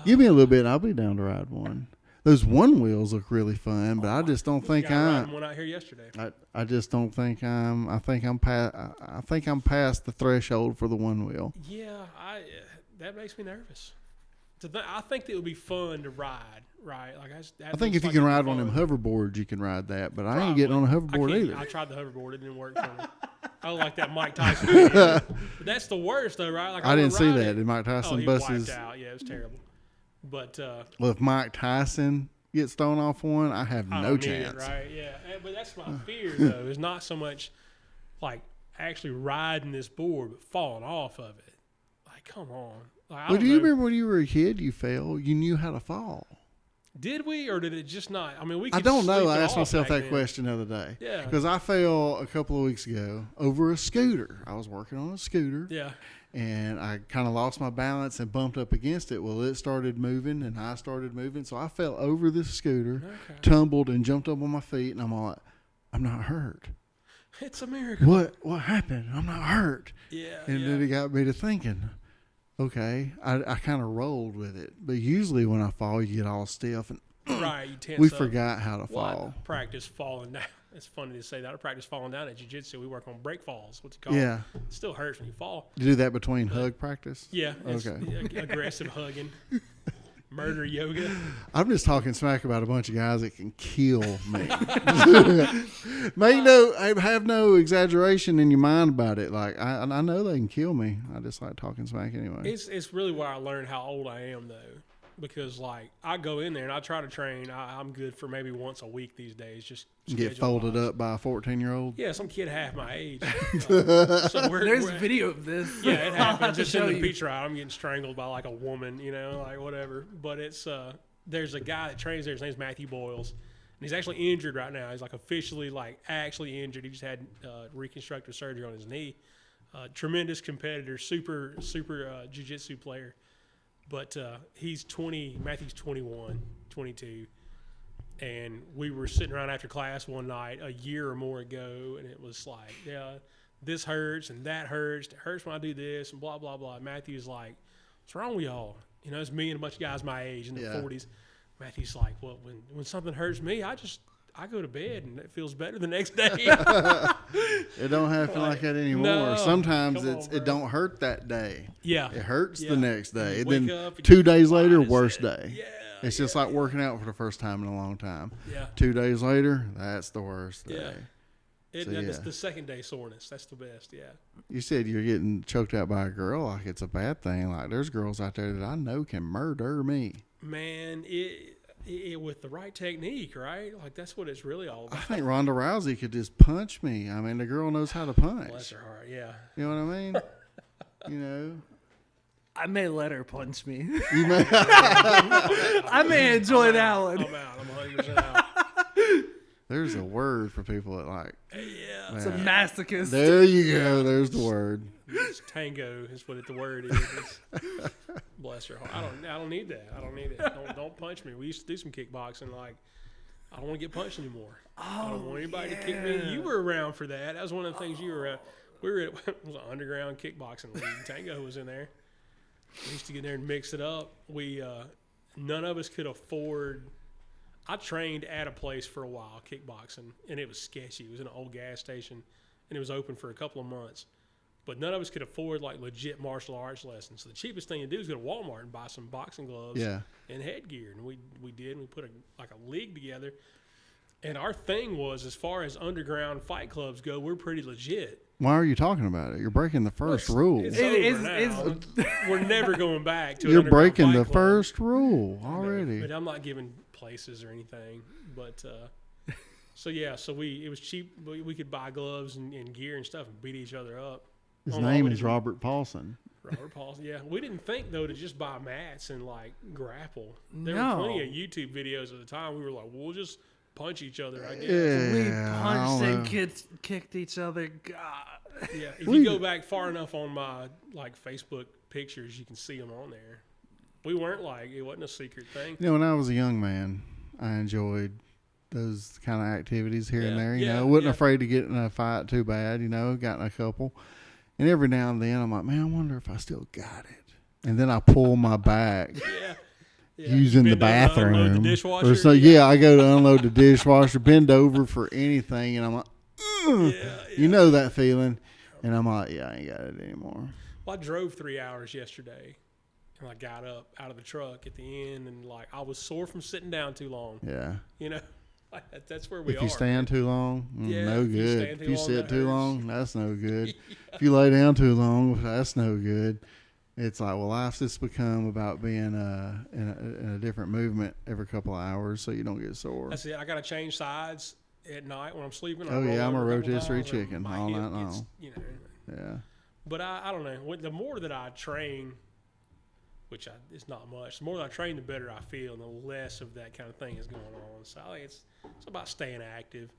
Give me a little bit, and I'll be down to ride one. Those one wheels look really fun, but I just don't think Got I'm. riding one out here yesterday. I just don't think I'm. I think I'm past the threshold for the one wheel. Yeah, that makes me nervous. I think it would be fun to ride, right? Like I think if you can ride on them hoverboards, you can ride that. But I ain't getting on a hoverboard either. I tried the hoverboard; it didn't work for me. I like that Mike Tyson video. But that's the worst, though, right? Like I didn't see ride that. it. Did Mike Tyson he buses? wiped out. Yeah, it was terrible. But Well, if Mike Tyson gets thrown off one, I have I no don't need chance. it, right? Yeah, but that's my fear, though. Is not so much like actually riding this board but falling off of it. Like, come on. Like, But do you remember when you were a kid, you fell? You knew how to fall. Did we, or did it just not? I mean, we. I Could don't know. sleep I it asked off myself back that then. question the other day. Yeah. Because I fell a couple of weeks ago over a scooter. I was working on a scooter. Yeah. And I kind of lost my balance and bumped up against it. Well, it started moving and I started moving. So I fell over this scooter, tumbled and jumped up on my feet. And I'm like, I'm not hurt. It's a miracle. What happened? I'm not hurt. Yeah. And then it got me to thinking, okay, I kind of rolled with it. But usually when I fall, you get all stiff. And right, you tense we up. forgot how to Well, fall. I practice falling down. It's funny to say that. I practice falling down at jiu-jitsu. We work on break falls. What's it called? Yeah. It still hurts when you fall. You do that between hug practice? Yeah. It's Okay. Aggressive hugging. Murder yoga. I'm just talking smack about a bunch of guys that can kill me. Have no exaggeration in your mind about it. Like I know they can kill me. I just like talking smack anyway. It's really where I learned how old I am, though. Because, like, I go in there and I try to train. I'm good for maybe once a week these days. Just Get folded up by a 14-year-old. Yeah, some kid half my age. So There's video of this. Yeah, it happens. It's in show the you. picture. I'm getting strangled by, like, a woman, you know, like, whatever. But it's there's a guy that trains there. His name's Matthew Boyles. And he's actually injured right now. He's, like, officially, like, actually injured. He just had reconstructive surgery on his knee. Tremendous competitor, super jiu-jitsu player. But he's 20, Matthew's 21, 22. And we were sitting around after class one night a year or more ago, and it was like, yeah, this hurts and that hurts. It hurts when I do this and blah, blah, blah. Matthew's like, what's wrong with y'all? You know, it's me and a bunch of guys my age in the 40s. Matthew's like, well, when something hurts me, I go to bed and it feels better the next day. It don't happen like that anymore. No, Sometimes come on, it bro. don't hurt that day. Yeah. It hurts Yeah. the next day. You And wake then up and 2 you're days later, fine as worst hell. day. Yeah. It's just like working out for the first time in a long time. Yeah. 2 days later, that's the worst day. Yeah. So, It's yeah. the second day soreness. That's the best. Yeah. You said you're getting choked out by a girl like it's a bad thing. Like there's girls out there that I know can murder me. Man, it with the right technique, right? Like that's what it's really all I about. think Ronda Rousey could just punch me. I mean, the girl knows how to punch. Bless her heart. Yeah. You know what I mean? You know, I may let her punch me. you may. I may enjoy that one. I'm out. I'm 100% out. There's a word for people that like. Yeah. It's a Man. masochist. There you go. There's the word. It's tango is what the word is. Bless her heart. I don't need that. I don't need it. Don't punch me. We used to do some kickboxing. Like I don't want to get punched anymore. I don't want anybody to kick me. You were around for that. That was one of the things you were at. We were at it was an underground kickboxing league. Tango was in there. We used to get there and mix it up. We none of us could afford. I trained at a place for a while, kickboxing, and it was sketchy. It was in an old gas station, and it was open for a couple of months. But none of us could afford like legit martial arts lessons. So the cheapest thing to do is go to Walmart and buy some boxing gloves and headgear. And we did. And we put a league together. And our thing was, as far as underground fight clubs go, we're pretty legit. Why are you talking about it? You're breaking the first rule. It's It over is- now. We're never going back to. You're an underground breaking fight the club. first rule already. But I'm not giving places or anything. But so yeah, so it was cheap. We could buy gloves and gear and stuff and beat each other up. His On all name of is it. Robert Paulson. Robert Paulson. Yeah, we didn't think though to just buy mats and like grapple. There No. were plenty of YouTube videos at the time. We were like, we'll just punch each other. I guess. We Yeah, I punched don't and know. kicked each other. God. Yeah, if you go back far enough on my like Facebook pictures, you can see them on there. We weren't like it wasn't a secret thing. You know, when I was a young man, I enjoyed those kind of activities here and Yeah, there. You yeah, know, wasn't yeah. afraid to get in a fight too bad. You know, got in a couple. And every now and then I'm like, man, I wonder if I still got it. And then I pull my back Yeah. using the Bend over to unload bathroom. the dishwasher. Or so, yeah, I go to unload the dishwasher, bend over for anything. And I'm like, ugh. You know that feeling. And I'm like, yeah, I ain't got it anymore. Well, I drove 3 hours yesterday, and I got up out of the truck at the end, and like I was sore from sitting down too long. Yeah. You know, like, that's where we If are. you stand too long, Yeah, no if you good. stand If too you long, sit that too hurts. long, that's no good. If you lay down too long, that's no good. It's like, well, life's just become about being in a different movement every couple of hours so you don't get sore. That's it. I got to change sides, at night when I'm sleeping. Oh, yeah, I'm a rotisserie rotisserie chicken all night long. You know, Yeah. but I don't know. The more that I train, which it's not much, the more that I train, the better I feel, and the less of that kind of thing is going on. So I think it's about staying active.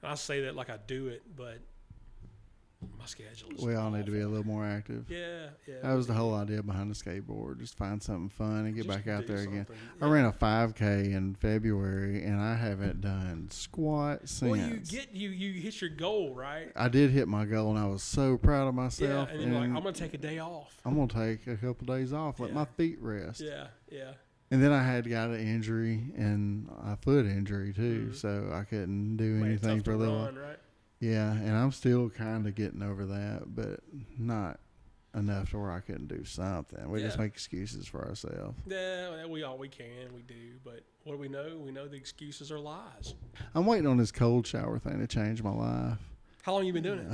And I say that like I do it, but my schedule is We all need to be a awful. little more active. Yeah. That was the whole idea behind the skateboard. Just find something fun and get Just back out do there again. something. I ran a 5K in February, and I haven't done squat since. Well, you hit your goal, right? I did hit my goal, and I was so proud of Yeah, myself. and you're like, I'm gonna take a day off. I'm going to take a couple days off, let Yeah. my feet rest. Yeah. And then I got an injury and a foot injury too, Mhm. so I couldn't do Made it anything tough for a to little while. run, right? Yeah, and I'm still kind of getting over that, but not enough to where I couldn't do something. We just Yeah. make excuses for ourselves. Yeah, we do, but what do we know? We know the excuses are lies. I'm waiting on this cold shower thing to change my life. How long you been doing it?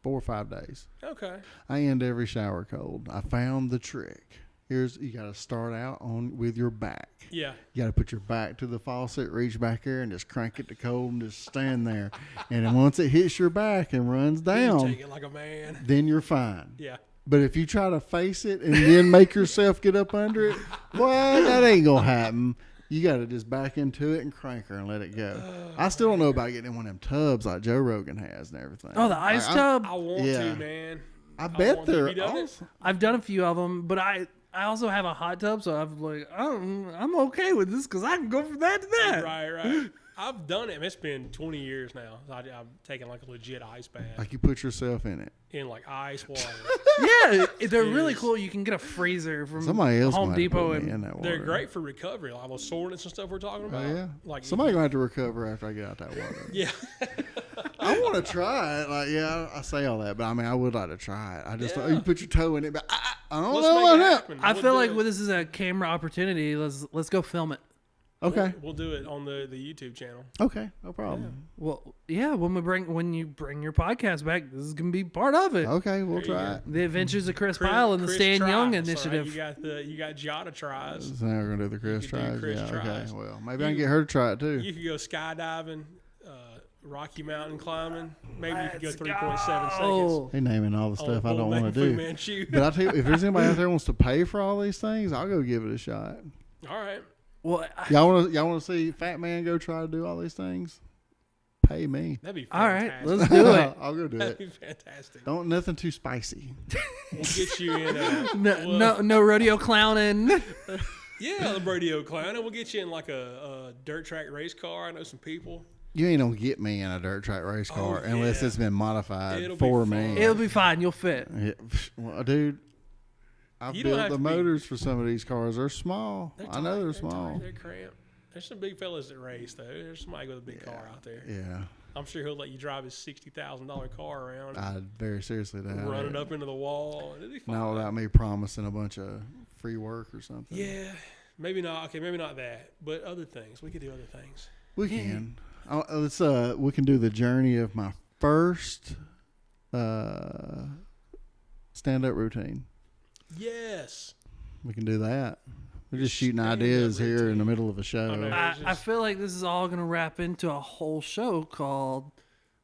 4 or 5 days. Okay. I end every shower cold. I found the trick. You got to start out with your back. Yeah. You got to put your back to the faucet, reach back there, and just crank it to cold and just stand there. And then once it hits your back and runs You down, take it like a man. then you're fine. Yeah. But if you try to face it and then make yourself get up under it, what? That ain't going to happen. You got to just back into it and crank her and let it go. I still don't know about getting in one of them tubs like Joe Rogan has and everything. Oh, the ice Like, tub. I want Yeah. to, man. I bet want to. they're You done it? awesome. I've done a few of them, but I also have a hot tub, so I'm like, I'm okay with this because I can go from that to that. Right. I've done it. It's been 20 years now. I've taken like a legit ice bath Like you put yourself in it. in like ice water. Yeah, they're really Yes. cool. You can get a freezer from Somebody else Home might have Depot, put me in and that water. They're great for recovery, like those soreness and stuff we're talking Oh about. yeah. Like Somebody gonna have to recover after I get out that water. Yeah. I want to try it. Like I say all that, but I mean I would like to try it. I just Yeah. you put your toe in it, but I don't Let's know make what it happened. happen. I We'll feel do like it. this is a camera opportunity. Let's go film it. Okay. We'll do it on the YouTube channel. Okay. No problem. Well, yeah, when you bring your podcast back, this is gonna be part of it. Okay, we'll There you try go. it. The Adventures of Kris Pyle and the Stan Young Tries. Initiative. Right, you got Giada tries. So now we're gonna do the Kris You could do tries. Kris Yeah. tries. Okay. Well, maybe I can get her to try it too. You could go skydiving, Rocky Mountain climbing. Maybe you could go Let's 3.7 seconds. go. They naming all the stuff I don't want to Fu do. Manchu. But I tell you, if there's anybody out there who wants to pay for all these things, I'll go give it a shot. All right. Well, Y'all want to see Fat Man go try to do all these things? Pay me. That'd be all right, fantastic. let's do it. I'll go do That'd it. be fantastic. Don't nothing too spicy. We'll get you in a No rodeo clowning. yeah, the radio clown. And we'll get you in like a dirt track race car. I know some people. You ain't gonna get me in a dirt track race car unless yeah. it's been modified It'll be for fun. me. It'll be fine. You'll fit. Yeah, well, dude, I've You don't built have the to be- motors for some of these cars. They're small. I know they're small. They're cramped. There's some big fellas that race though. There's somebody with a big car out there. Yeah, I'm sure he'll let you drive his $60,000 car around, I very seriously doubt run it. it up into the wall. And it'll be fine. Not without me promising a bunch of free work or something. Yeah, maybe not. Okay, maybe not that, but other things. We could do other things. We can. Let's we can do the journey of my first stand-up routine. Yes. We can do that. We're just shooting Stand-up ideas here in routine. the middle of a show. I know. I feel like this is all going to wrap into a whole show called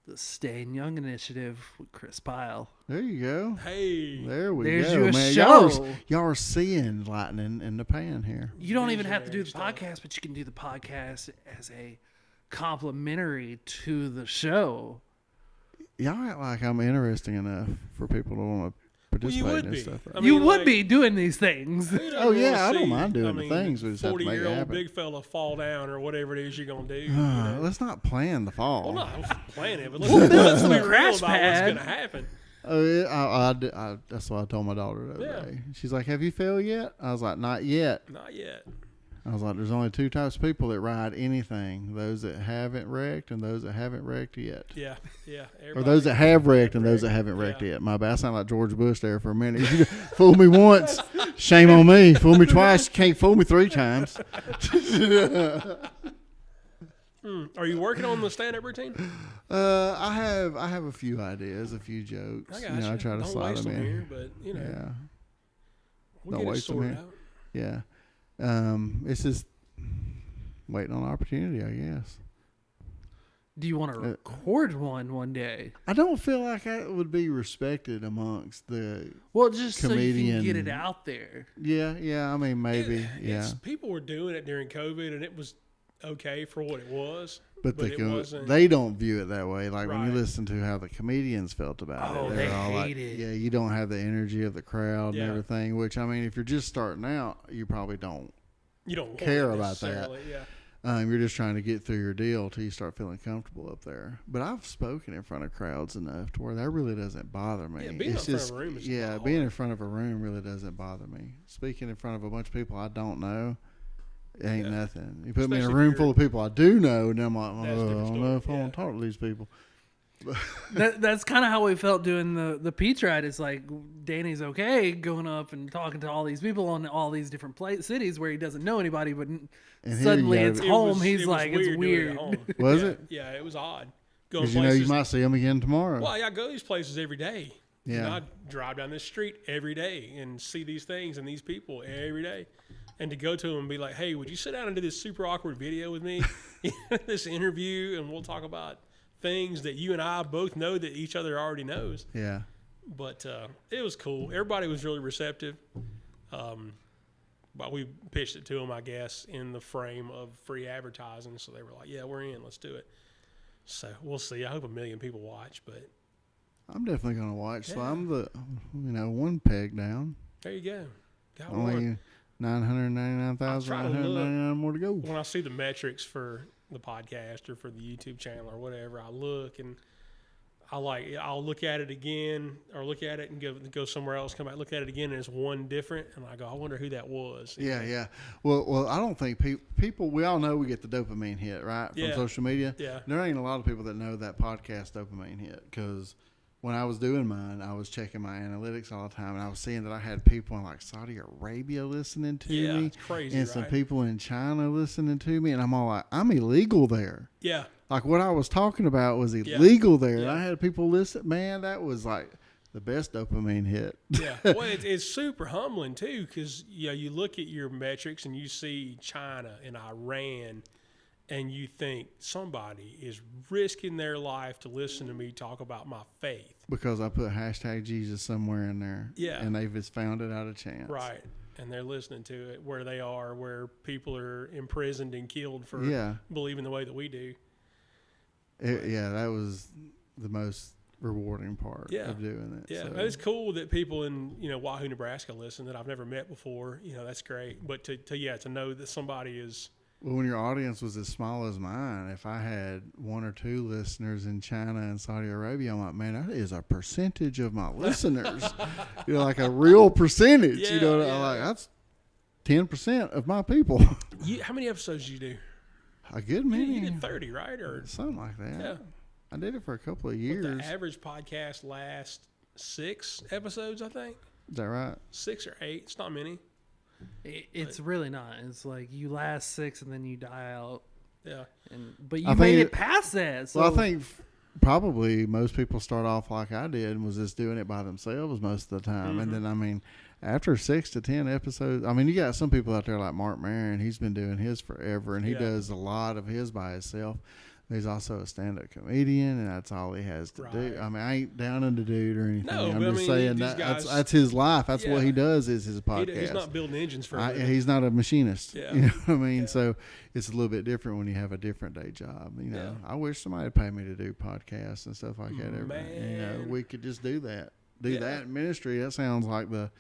the Stan Young Initiative with Kris Pyle. There you go. Hey. There we There's go, you a man. show. Y'all are seeing lightning in the pan here. You don't even have to do the Visionary podcast, but you can do the podcast as a complimentary to the show. Y'all act like I'm interesting enough for people to want to participate would in be. this stuff. I You mean, would like- be doing these things. Who doesn't Oh, yeah, wanna I don't see, mind doing the things. We just have to make it 40-year-old happen. big fella fall down or whatever it is you're gonna do. You know? Let's not plan the fall. Well, not plan it, but let's be real Crash about what's pad. gonna happen. Oh, yeah, I that's what I told my daughter the other Yeah. day. She's like, "Have you failed yet?" I was like, "Not yet." Not yet. I was like, "There's only two types of people that ride anything: those that haven't wrecked and those that haven't wrecked yet." Yeah. Or Everybody- those that have wrecked and those that haven't wrecked yet. My bad. I sound like George Bush there for a minute. You fooled me once. Shame on me. Fool me twice. Can't fool me 3 times. Are you working on the stand-up routine? I have a few ideas, a few jokes. I got you. I try to Don't slide waste them in. here, but you know, Yeah. we'll Don't get it waste 'em sorted here. out. Yeah. It's just waiting on opportunity, I guess. Do you want to record one day? I don't feel like I would be respected amongst the Well, just comedian. so you can get it out there. Yeah. I mean, maybe. People were doing it during COVID, and it was okay for what it was. But it wasn't. They don't view it that way. Like when you Right. listen to how the comedians felt about Oh, it, they they're all like, hate it. "Yeah, you don't have the energy of the crowd Yeah. and everything." Which I mean, if you're just starting out, you probably don't. You don't care want it about that. necessarily, Yeah. You're just trying to get through your deal till you start feeling comfortable up there. But I've spoken in front of crowds enough to where that really doesn't bother me. Yeah, being in front of a room is not being hard. in front of a room really doesn't bother me. Speaking in front of a bunch of people I don't know, it ain't Yeah. nothing. You put me in a Especially if room you're- full of people I do know, and I'm like, That's a different I don't know if I story, want to talk to these people. That's kind of how we felt doing the Pete's ride. It's like Danny's okay going up and talking to all these people in all these different cities where he doesn't know anybody, but here suddenly you go. it's home. He's It was like, it's doing it weird. at home. Was Yeah, it? Yeah, it was odd. Going Because you know places. you might see them again tomorrow. Well, I go to these places every day. Yeah. You know, I drive down this street every day and see these things and these people every day. And to go to them and be like, hey, would you sit down and do this super awkward video with me? This interview, and we'll talk about things that you and I both know that each other already knows. Yeah. But it was cool. Everybody was really receptive. But we pitched it to them, I guess, in the frame of free advertising. So they were like, yeah, we're in. Let's do it. So we'll see. I hope 1 million people watch. But I'm definitely going to watch. So Yeah. I'm one peg down. there you go. Got Only one. 999,999 more to go. When I see the metrics for the podcast or for the YouTube channel or whatever, I look and I'll look at it again or look at it and go somewhere else, come back, look at it again, and it's one different, and I go, I wonder who that was. Yeah. Well, I don't think people. We all know we get the dopamine hit right from Yeah. social media. Yeah. There ain't a lot of people that know that podcast dopamine hit because when I was doing mine, I was checking my analytics all the time, and I was seeing that I had people in like Saudi Arabia listening to Yeah, me, it's crazy, and some right? people in China listening to me, and I'm all like, I'm illegal there. Yeah. Like what I was talking about was illegal there. And Yeah. I had people listen. Man, that was like the best dopamine hit. Yeah. Well, it's super humbling too, because you look at your metrics and you see China and Iran, and you think somebody is risking their life to listen to me talk about my faith. Because I put hashtag Jesus somewhere in there. Yeah. And they've just found it out of chance. Right. And they're listening to it where they are, where people are imprisoned and killed for believing the way that we do. That was the most rewarding part Yeah. of doing it. Yeah, So, it's cool that people in Wahoo, Nebraska listen that I've never met before. That's great. But to know that somebody is well, when your audience was as small as mine, if I had 1 or 2 listeners in China and Saudi Arabia, I'm like, man, that is a percentage of my listeners. Like a real percentage. Yeah, I'm like, that's 10% of my people. How many episodes did you do? A good You many. did 30, right? Or Something like that. Yeah. I did it for a couple of the years. average podcast lasts 6 episodes, I think. Is that right? 6 or 8. It's not many. It's really not. It's like you last 6 and then you die out. Yeah. But you I think made it- it past that. So Well, I think probably most people start off like I did and was just doing it by themselves most of the time. And then, after 6 to 10 episodes, you got some people out there like Mark Maron. He's been doing his forever, and he Yeah. does a lot of his by himself. He's also a stand-up comedian, and that's all he has to do. Right. I ain't down on the dude or anything. No, I'm but just saying these guys- that's his life. That's what Yeah. he does is his podcast. He's not building engines for a living. He's not a machinist. Yeah. You know what I mean? Yeah. So it's a little bit different when you have a different day job. Yeah. I wish somebody would pay me to do podcasts and stuff like that. Man. We could just do that. Do Yeah. that in ministry. That sounds like the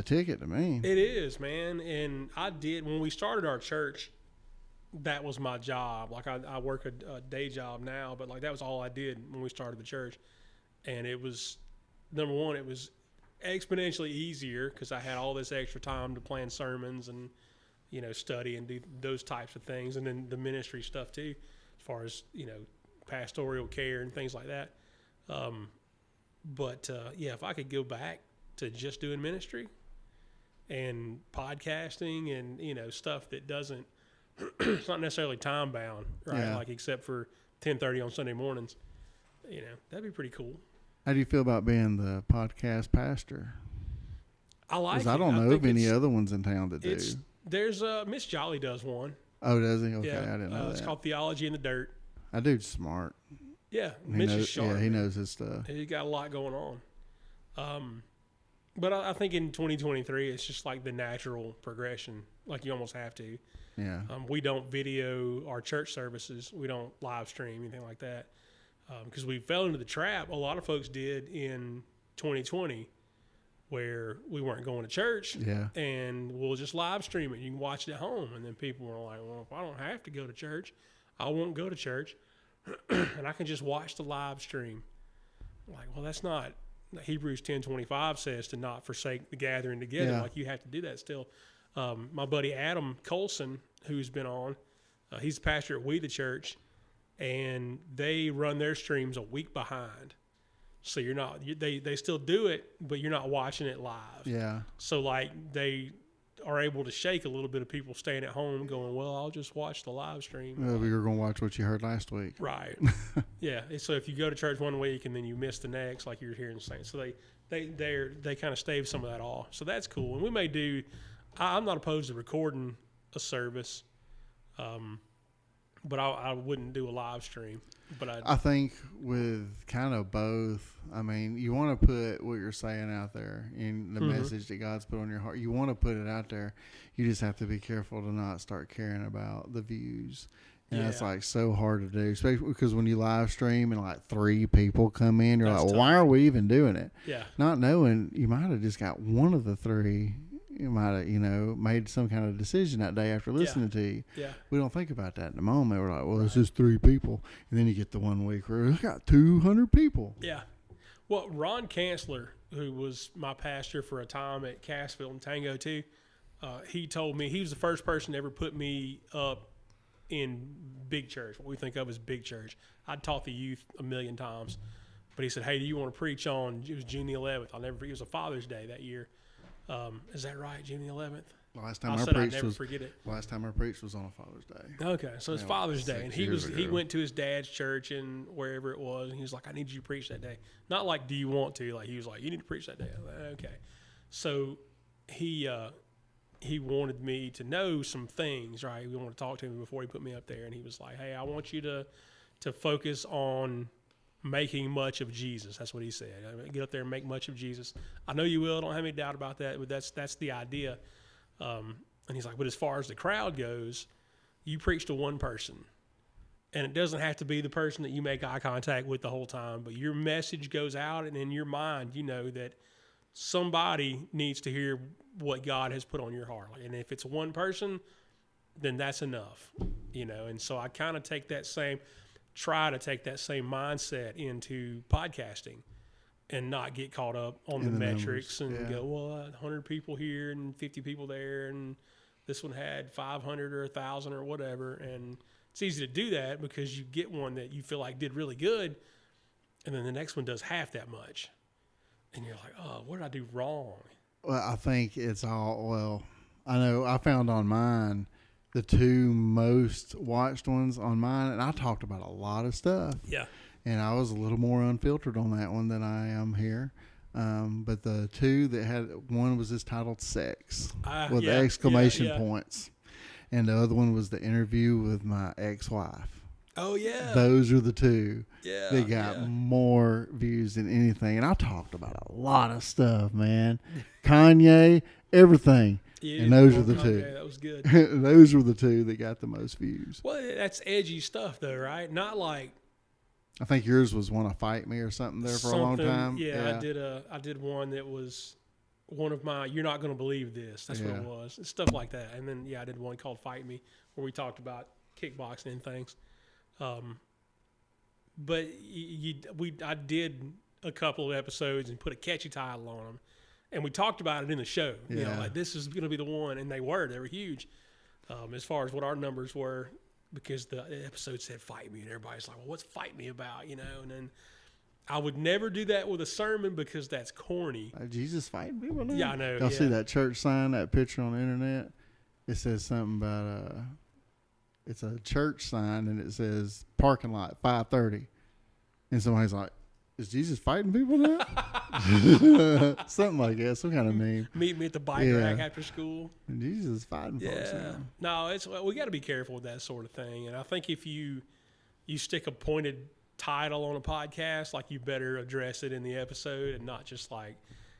ticket to me. It is, man. And I did, when we started our church, that was my job. Like I work a day job now, but like that was all I did when we started the church. And it was, number one, it was exponentially easier because I had all this extra time to plan sermons and, study and do those types of things. And then the ministry stuff too, as far as, pastoral care and things like that. If I could go back to just doing ministry and podcasting and, stuff that doesn't, it's not necessarily time bound, right? Yeah. Like except for 10:30 on Sunday mornings, that'd be pretty cool. How do you feel about being the podcast pastor? I like it. Because I don't know think of any it's- other ones in town that do. There's Miss Jolly does one. Oh, does he? Okay, Yeah, I didn't know it's that. called Theology in the Dirt. That dude's smart. Yeah, He Mitch is knows, sharp. yeah, he man. knows his stuff. He got a lot going on. But I think in 2023, it's just like the natural progression. Like you almost have to. Yeah. We don't video our church services. We don't live stream anything like that because we fell into the trap. A lot of folks did in 2020 where we weren't going to church. Yeah. And we'll just live stream it. You can watch it at home. And then people were like, well, if I don't have to go to church, I won't go to church. And I can just watch the live stream. Like, well, that's not... Hebrews 10:25 says to not forsake the gathering together. Yeah. Like you have to do that still. My buddy Adam Colson, who's been on, he's the pastor at We the Church, and they run their streams a week behind. So you're not they still do it, but you're not watching it live. Yeah. So like they are able to shake a little bit of people staying at home, going, well, I'll just watch the live stream. Well, you're going to watch what you heard last week. Right. Yeah. So if you go to church one week and then you miss the next, like you're hearing the same. So they kind of stave some of that off. So that's cool. And we may do. I'm not opposed to recording a service, but I wouldn't do a live stream. But I think with kind of both, I mean, you want to put what you're saying out there in the message that God's put on your heart. You want to put it out there. You just have to be careful to not start caring about the views. And that's like so hard to do, especially because when you live stream and like 3 people come in, you're That's like, well, tough. why are we even doing it? Yeah. Not knowing you might have just got one of the 3. You might have, made some kind of decision that day after listening to you. Yeah. We don't think about that in the moment. We're like, well, it's just 3 people. And then you get the 1 week where we got 200 people. Yeah. Well, Ron Kanzler, who was my pastor for a time at Cassville and Tango too, he told me he was the first person to ever put me up in big church, what we think of as big church. I'd taught the youth a million times. But he said, hey, do you want to preach on, it was June the 11th. It was a Father's Day that year. Is that right, June the 11th? Last time I I said I'd preached never was forget it. last time I preached was on a Father's Day. Okay, so it's Yeah, Father's Day, 6 and he years ago. went to his dad's church and wherever it was, and he was like, "I need you to preach that day." Not like, "Do you want to?" Like he was like, "You need to preach that day." I was like, okay, so he wanted me to know some things, right? He wanted to talk to me before he put me up there, and he was like, "Hey, I want you to focus on making much of Jesus." That's what he said. Get up there and make much of Jesus. I know you will. Don't have any doubt about that. But that's the idea. And he's like, but as far as the crowd goes, you preach to one person. And it doesn't have to be the person that you make eye contact with the whole time, but your message goes out, and in your mind, you know that somebody needs to hear what God has put on your heart. And if it's one person, then that's enough, And so I kind of try to take that same mindset into podcasting and not get caught up on the metrics numbers. and go, well, 100 people here and 50 people there, and this one had 500 or 1,000 or whatever. And it's easy to do that because you get one that you feel like did really good, and then the next one does half that much. And you're like, oh, what did I do wrong? Well, I think it's all, I know I found on mine the 2 most watched ones on mine, and I talked about a lot of stuff. Yeah. And I was a little more unfiltered on that one than I am here. But the 2 that had, one was just titled Sex with exclamation points. And the other one was the interview with my ex-wife. Oh, yeah. Those are the 2 Yeah. that got more views than anything. And I talked about a lot of stuff, man. Kanye, everything. Yeah, and those are the 2. That was good. Those were the 2 that got the most views. Well, that's edgy stuff, though, right? Not like I think yours was "Wanna Fight Me" or something there for a long time. Yeah, I did one that was one of my "You're Not Gonna Believe This." That's what it was. Stuff like that. And then I did one called "Fight Me" where we talked about kickboxing and things. But I did a couple of episodes and put a catchy title on them, and we talked about it in the show. Like this is gonna be the one, and they were huge. As far as what our numbers were. Because the episode said "fight me," and everybody's like, "Well, what's fight me about?" And then I would never do that with a sermon because that's corny. Jesus fighting people now? Yeah, I know. Y'all see that church sign, that picture on the internet? It says something about it's a church sign, and it says parking lot 5:30, and somebody's like, is Jesus fighting people now? Something like that, some kind of meme. Meet me at the bike rack after school. Jesus is fighting folks now. No, we got to be careful with that sort of thing. And I think if you stick a pointed title on a podcast, like, you better address it in the episode and not just like,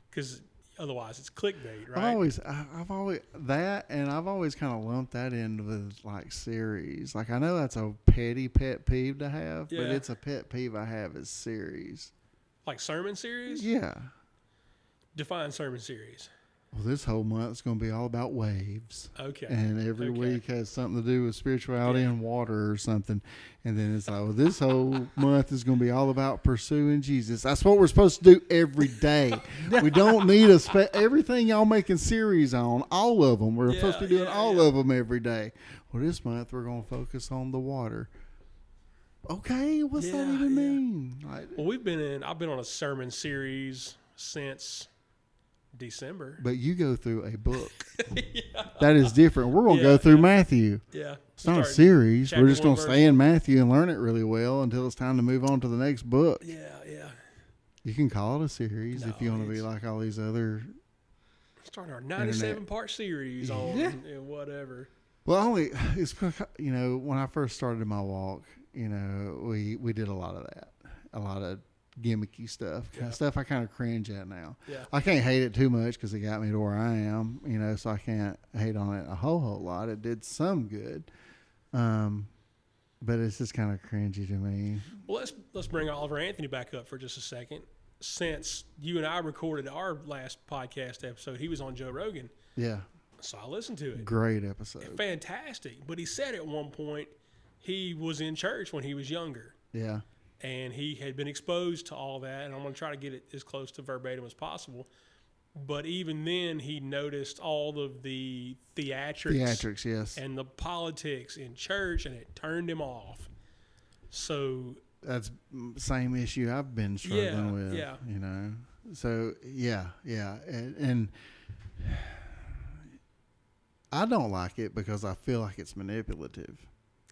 because otherwise it's clickbait, right? I've always kind of lumped that in with like series. Like, I know that's a petty pet peeve to have, but it's a pet peeve I have is series. Like sermon series? Yeah. Define sermon series. Well, this whole month is going to be all about waves. Okay. And every week has something to do with spirituality and water or something. And then it's like, well, this whole month is going to be all about pursuing Jesus. That's what we're supposed to do every day. We don't need everything y'all making series on, all of them. We're supposed to be doing all of them every day. Well, this month we're going to focus on the water. Okay, what's that even mean? Like, well, I've been on a sermon series since December. But you go through a book. That is different. We're going to go through Matthew. Yeah. It's not a series. We're just going to stay in Matthew and learn it really well until it's time to move on to the next book. Yeah. You can call it a series if you want to be like all these other. Starting our 97-part series on whatever. Well, it's, when I first started my walk, we did a lot of that. A lot of gimmicky stuff, stuff I kind of cringe at now. Yeah. I can't hate it too much because it got me to where I am, so I can't hate on it a whole lot. It did some good, but it's just kind of cringy to me. Well, let's bring Oliver Anthony back up for just a second. Since you and I recorded our last podcast episode, he was on Joe Rogan. Yeah. So I listened to it. Great episode. Fantastic. But he said at one point he was in church when he was younger. Yeah. And he had been exposed to all that, and I'm going to try to get it as close to verbatim as possible. But even then, he noticed all of the theatrics, yes, and the politics in church, and it turned him off. So that's the same issue I've been struggling with. Yeah. So yeah, and I don't like it because I feel like it's manipulative.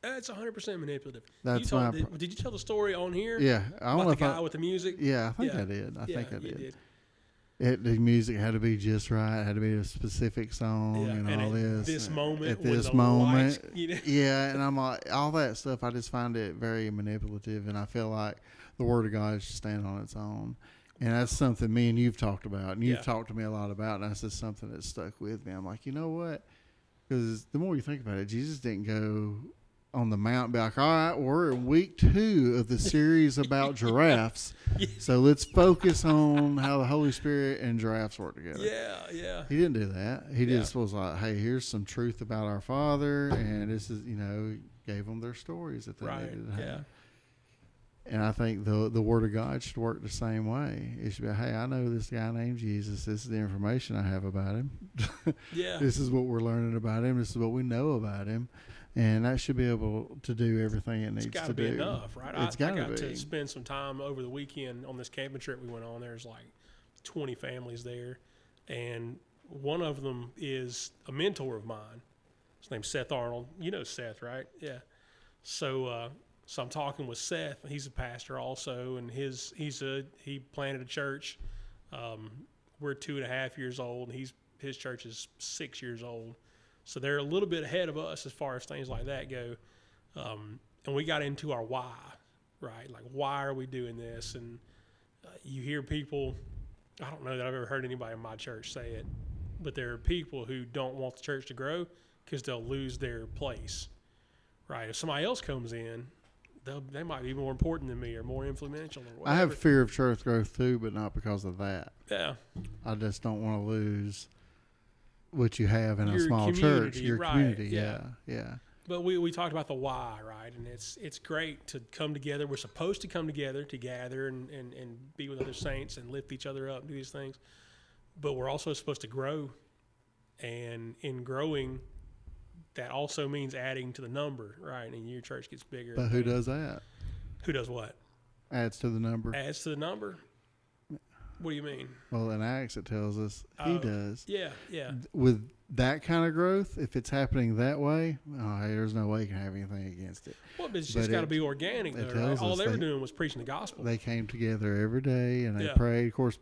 It's 100% manipulative. That's did you tell the story on here? Yeah, about the guy with the music. Yeah, I think I did. I think I did. The music had to be just right. It had to be a specific song and all this. This moment. At this moment. Yeah, and I'm like, all that stuff. I just find it very manipulative, and I feel like the Word of God should stand on its own. And that's something me and you've talked about, and you've talked to me a lot about, and that's just something that stuck with me. I'm like, you know what? Because the more you think about it, Jesus didn't go on the mount, be like, all right, we're in week 2 of the series about giraffes. So let's focus on how the Holy Spirit and giraffes work together. Yeah. He didn't do that. He just was like, hey, here's some truth about our Father, and this is, gave them their stories that they needed to have. And I think the Word of God should work the same way. It should be, hey, I know this guy named Jesus. This is the information I have about him. This is what we're learning about him. This is what we know about him. And that should be able to do everything it needs to do. It's got to be enough, right? It's got to be. I got to spend some time over the weekend on this camping trip we went on. There's like 20 families there. And one of them is a mentor of mine. His name's Seth Arnold. You know Seth, right? Yeah. So I'm talking with Seth. He's a pastor also, and he planted a church. We're 2.5 years old, and his church is 6 years old. So they're a little bit ahead of us as far as things like that go. And we got into our why, right? Like, why are we doing this? And you hear people, I don't know that I've ever heard anybody in my church say it, but there are people who don't want the church to grow because they'll lose their place, right? If somebody else comes in, they might be more important than me or more influential or whatever. I have fear of church growth too, but not because of that. Yeah. I just don't want to lose what you have in a small church, your right, community. Yeah. But we talked about the why, right? And it's great to come together. We're supposed to come together to gather and be with other saints and lift each other up and do these things. But we're also supposed to grow. And in growing, that also means adding to the number, right? And your church gets bigger. But who does that? Who does what? Adds to the number. Adds to the number. What do you mean? Well, in Acts it tells us he does. Yeah, yeah. With that kind of growth, if it's happening that way, hey, there's no way you can have anything against it. Well, but it's just got to be organic, though, right? All they were doing was preaching the gospel. They came together every day and they prayed. Of course,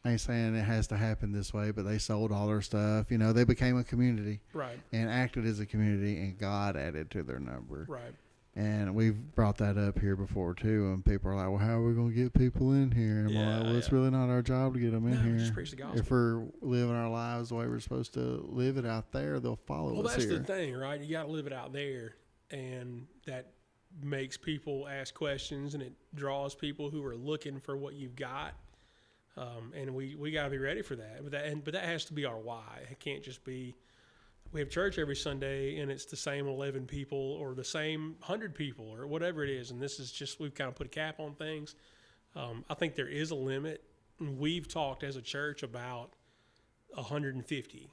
I ain't saying it has to happen this way, but they sold all their stuff. They became a community. Right. And acted as a community, and God added to their number. Right. And we've brought that up here before, too. And people are like, well, how are we going to get people in here? And I'm like, well, it's really not our job to get them in here. Just preach the gospel. If we're living our lives the way we're supposed to live it out there, they'll follow us here. Well, that's the thing, right? You got to live it out there. And that makes people ask questions, and it draws people who are looking for what you've got. And we got to be ready for that. But that has to be our why. It can't just be we have church every Sunday and it's the same 11 people or the same 100 people or whatever it is. And this is just we've kind of put a cap on things. I think there is a limit. And we've talked as a church about 150.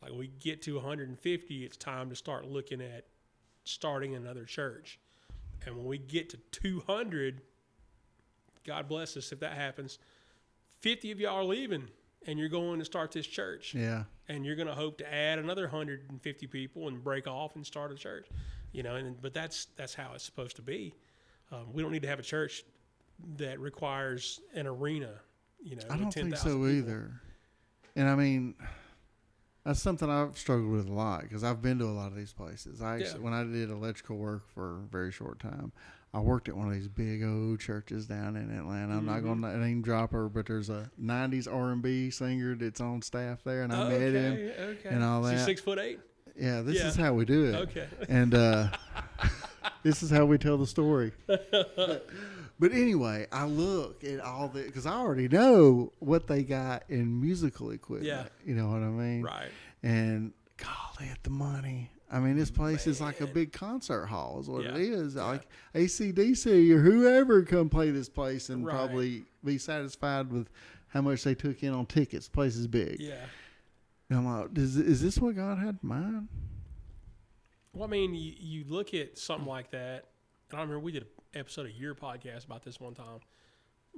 Like we get to 150, it's time to start looking at starting another church. And when we get to 200, God bless us if that happens, 50 of y'all are leaving and you're going to start this church. Yeah. And you're going to hope to add another 150 people and break off and start a church, but that's how it's supposed to be. We don't need to have a church that requires an arena, I don't think so people. Either. And I mean, that's something I've struggled with a lot because I've been to a lot of these places. When I did electrical work for a very short time, I worked at one of these big old churches down in Atlanta. I'm not going to name drop her, but there's a 90s R&B singer that's on staff there, and I met him and all that. Is he 6'8"? Yeah, this is how we do it. Okay. And this is how we tell the story. But anyway, I look at all the because I already know what they got in musical equipment. Yeah. You know what I mean? Right. And golly, at the money. I mean, this place is like a big concert hall is what it is. Yeah. Like AC/DC or whoever come play this place and probably be satisfied with how much they took in on tickets. The place is big. Yeah. And I'm like, is this what God had in mind? Well, I mean, you look at something like that. And I remember we did an episode of your podcast about this one time.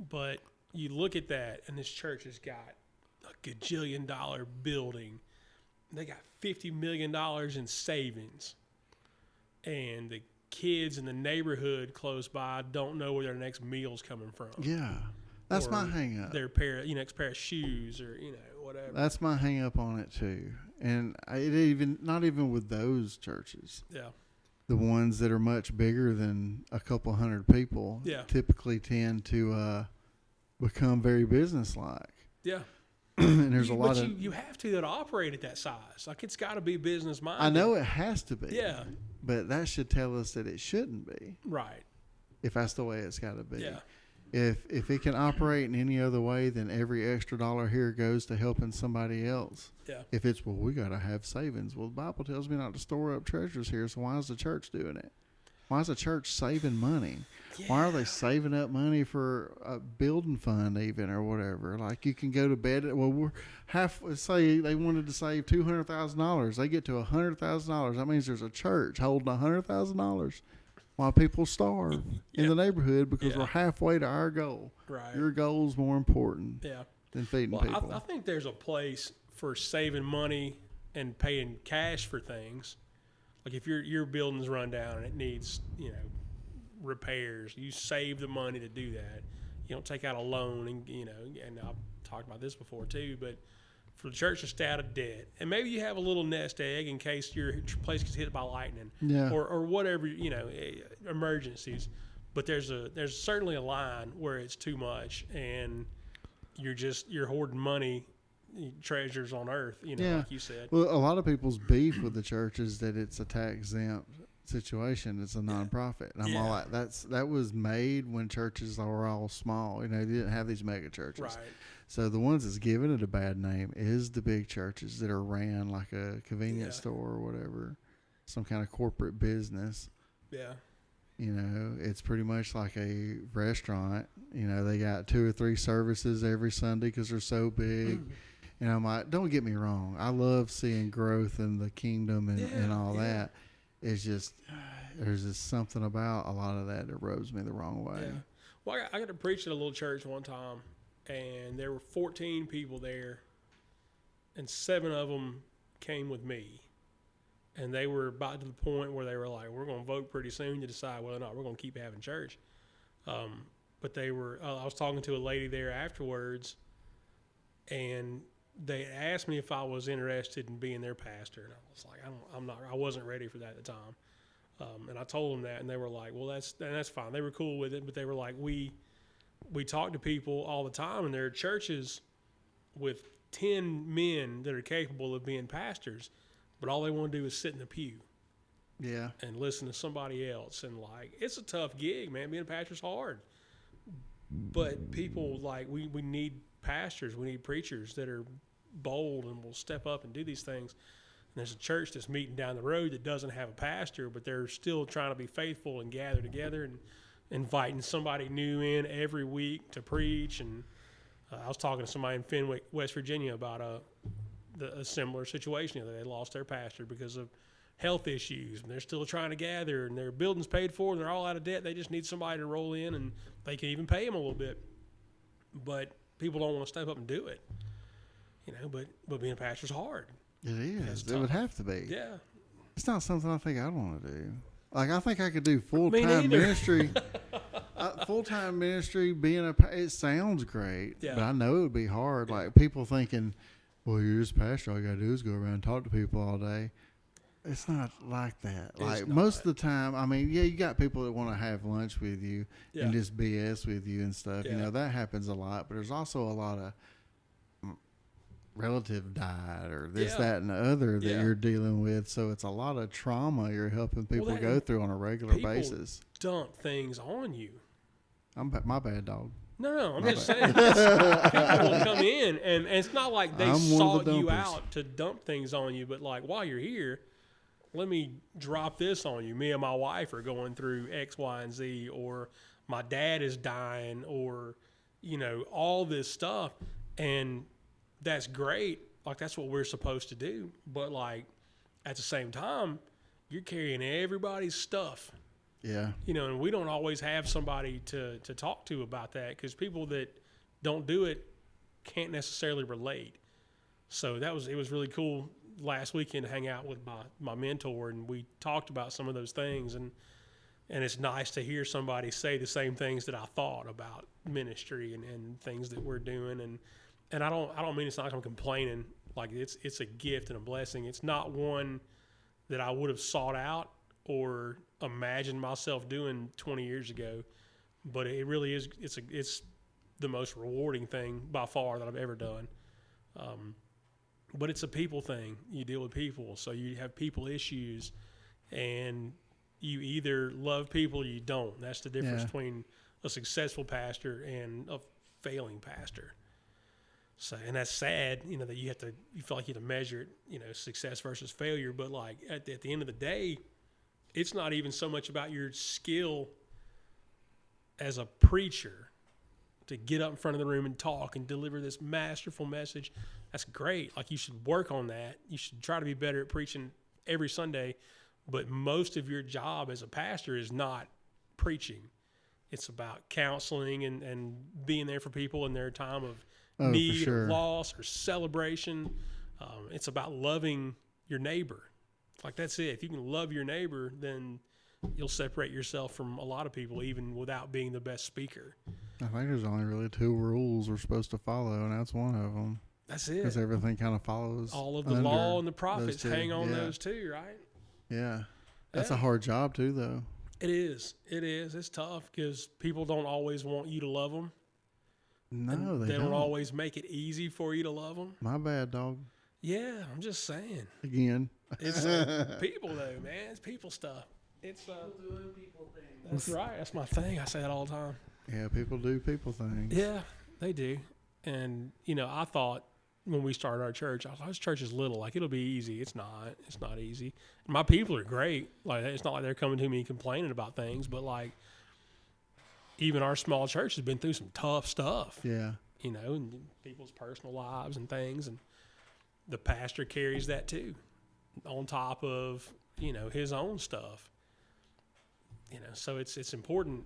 But you look at that, and this church has got a gajillion-dollar building. They got $50 million in savings. And the kids in the neighborhood close by don't know where their next meal's coming from. Yeah. That's my hang up. Their next pair of shoes or, whatever. That's my hang up on it too. And not even with those churches. Yeah. The ones that are much bigger than a couple hundred people typically tend to become very businesslike. Yeah. And there's a lot of you have to operate at that size. Like it's got to be business minded. I know it has to be. Yeah. But that should tell us that it shouldn't be. Right. If that's the way it's got to be. Yeah. If it can operate in any other way, then every extra dollar here goes to helping somebody else. Yeah. If it's, well, we got to have savings. Well, the Bible tells me not to store up treasures here, so why is the church doing it? Why is the church saving money? Yeah. Why are they saving up money for a building fund even or whatever? Like you can go to bed. Well, say they wanted to save $200,000. They get to $100,000. That means there's a church holding $100,000 while people starve in the neighborhood because we're halfway to our goal. Right. Your goal is more important than feeding people. I think there's a place for saving money and paying cash for things. Like if your building's run down and it needs, repairs, you save the money to do that. You don't take out a loan and I've talked about this before too, but for the church to stay out of debt. And maybe you have a little nest egg in case your place gets hit by lightning or whatever, emergencies. But there's certainly a line where it's too much and you're hoarding money, treasures on earth, like you said. Well, a lot of people's beef with the church is that it's a tax-exempt situation. It's a nonprofit. And I'm all like, that was made when churches were all small. They didn't have these mega churches. Right. So the ones that's giving it a bad name is the big churches that are ran like a convenience store or whatever, some kind of corporate business. Yeah. It's pretty much like a restaurant. They got 2 or 3 services every Sunday because they're so big. And I'm like, don't get me wrong. I love seeing growth in the kingdom and all that. It's just, there's just something about a lot of that rubs me the wrong way. Yeah. Well, I got to preach at a little church one time. and there were 14 people there, and 7 of them came with me. And they were about to the point where they were like, we're going to vote pretty soon to decide whether or not we're going to keep having church. But they were, I was talking to a lady there afterwards, and they asked me if I was interested in being their pastor. And I was like, I wasn't ready for that at the time. And I told them that, and they were like, well, that's fine. They were cool with it, but they were like, we talk to people all the time, and there are churches with 10 men that are capable of being pastors, but all they want to do is sit in the pew. Yeah. And listen to somebody else. And, like, it's a tough gig, man. Being a pastor's hard. But people, like, we need pastors. We need preachers that are bold and will step up and do these things. And there's a church that's meeting down the road that doesn't have a pastor, but they're still trying to be faithful and gather together and inviting somebody new in every week to preach. And I was talking to somebody in Fenwick, West Virginia, about a similar situation. They lost their pastor because of health issues, and they're still trying to gather, and their building's paid for, and they're all out of debt. They just need somebody to roll in, and they can even pay them a little bit. But people don't want to step up and do it, but being a pastor's hard. It is. It would have to be. Yeah. It's not something I think I'd want to do. Like, I think I could do full-time ministry. Full-time ministry, it sounds great, but I know it would be hard. Like, people thinking, well, you're just a pastor. All you got to do is go around and talk to people all day. It's not like that. Like, most of the time, I mean, yeah, you got people that want to have lunch with you and just BS with you and stuff. Yeah. That happens a lot. But there's also a lot of relative died or this, that, and the other that you're dealing with. So it's a lot of trauma you're helping people go through on a regular basis. Dump things on you. My bad, dog. No, I'm just saying. People will come in, and it's not like they sought you out to dump things on you, but like, while you're here, let me drop this on you. Me and my wife are going through X, Y, and Z, or my dad is dying, or, all this stuff. And that's great. Like, that's what we're supposed to do. But, like, at the same time, you're carrying everybody's stuff. Yeah. And we don't always have somebody to talk to about that, because people that don't do it can't necessarily relate. So it was really cool last weekend to hang out with my mentor, and we talked about some of those things, and it's nice to hear somebody say the same things that I thought about ministry and things that we're doing. And I don't mean it's not like I'm complaining. Like, it's a gift and a blessing. It's not one that I would have sought out or imagined myself doing 20 years ago, but it really is. It's the most rewarding thing by far that I've ever done. But it's a people thing. You deal with people, so you have people issues, and you either love people or you don't. That's the difference between a successful pastor and a failing pastor. So, and that's sad, that you feel like you have to measure it, success versus failure. But, like, at the end of the day, it's not even so much about your skill as a preacher to get up in front of the room and talk and deliver this masterful message. That's great. Like, you should work on that. You should try to be better at preaching every Sunday. But most of your job as a pastor is not preaching. It's about counseling and being there for people in their time of need or loss or celebration. It's about loving your neighbor. Like, that's it. If you can love your neighbor, then you'll separate yourself from a lot of people, even without being the best speaker. I think there's only really 2 rules we're supposed to follow, and that's one of them. That's it. Because everything kind of follows. All of the law and the prophets hang on those 2, right? Yeah. That's a hard job, too, though. It is. It's tough because people don't always want you to love them. No, they don't always make it easy for you to love them. My bad, dog. Yeah, I'm just saying. Again. It's people, though, man. It's people stuff. It's people doing people things. That's right. That's my thing. I say that all the time. Yeah, people do people things. Yeah, they do. And, I thought when we started our church, I was like, this church is little. Like, it'll be easy. It's not. It's not easy. And my people are great. Like, it's not like they're coming to me complaining about things, but, like, even our small church has been through some tough stuff. Yeah. And people's personal lives and things. And the pastor carries that too, on top of, his own stuff. So it's important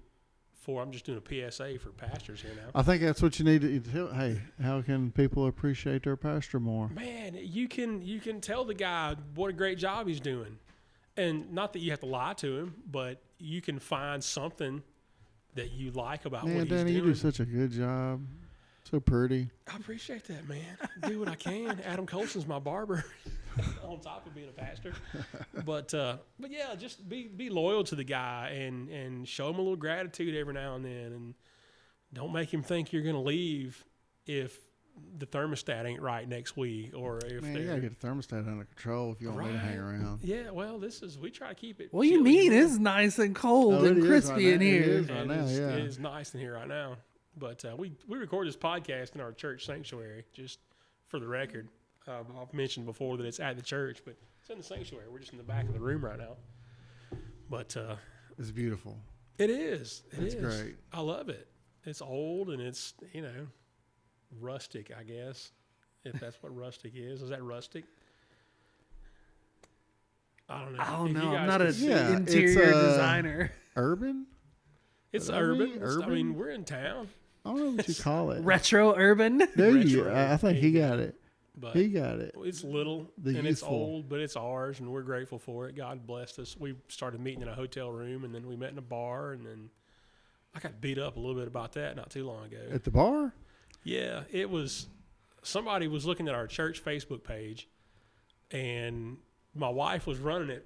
I'm just doing a PSA for pastors here now. I think that's what you need to tell. Hey, how can people appreciate their pastor more? Man, you can tell the guy what a great job he's doing. And not that you have to lie to him, but you can find something that you like about what he's Danny, doing. you do such a good job. So pretty. I appreciate that, man. Do what I can. Adam Colson's my barber, on top of being a pastor. But yeah, just be loyal to the guy and show him a little gratitude every now and then, and don't make him think you're going to leave if the thermostat ain't right next week, or if Man, you gotta get the thermostat under control if you want me to hang around. Yeah, well, we try to keep it. What do you mean? It's nice and cold and crispy in here. It is right now, yeah. It is nice in here right now. But we record this podcast in our church sanctuary, just for the record. I've mentioned before that it's at the church, but it's in the sanctuary. We're just in the back of the room right now. But it's beautiful. it is. It's great. I love it. It's old and it's, rustic, I guess, if that's what rustic is. Is that rustic? I don't know. I don't If you know. I'm guys not can an see- interior designer. Urban? It's Urban? urban. I mean, we're in town. I don't know what you call it. Retro urban. There you Retro. I think he got it. But He got it. it's little The and it's youthful. old, but it's ours, and we're grateful for it. God blessed us. We started meeting in a hotel room, and then we met in a bar, and then I got beat up a little bit about that not too long ago. At the bar? Yeah, it was somebody was looking at our church Facebook page, and my wife was running it,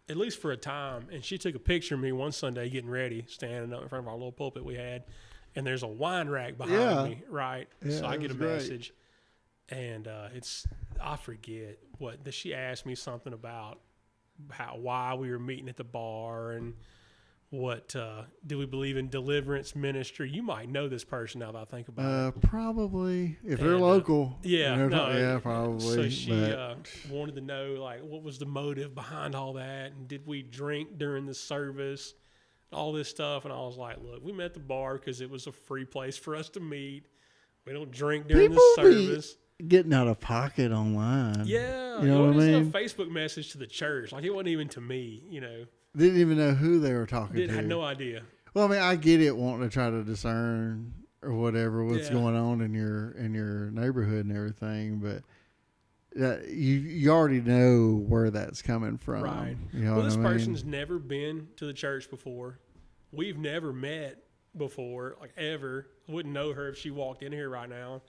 at least for a time, and she took a picture of me one Sunday getting ready, standing up in front of our little pulpit we had, and there's a wine rack behind me, right? Yeah, So I it get a was great. message, and I forget what she asked me something about why we were meeting at the bar, and what do we believe in deliverance ministry? You might know this person now that I think about it. Probably. If they're And, local. Yeah, and they're no, yeah, probably. So she wanted to know, like, what was the motive behind all that, and did we drink during the service, all this stuff. And I was like, look, we met at the bar because it was a free place for us to meet. We don't drink during People the service. Getting out of pocket online. Yeah, You know what I it was mean? a Facebook message to the church. Like, it wasn't even to me, Didn't even know who they were talking to. Had no idea. Well, I mean, I get it, wanting to try to discern or whatever what's Yeah. going on in your neighborhood and everything, but you already know where that's coming from. Right. You know Well, what this I mean? person's never been to the church before. We've never met before, like, ever. I wouldn't know her if she walked in here right now.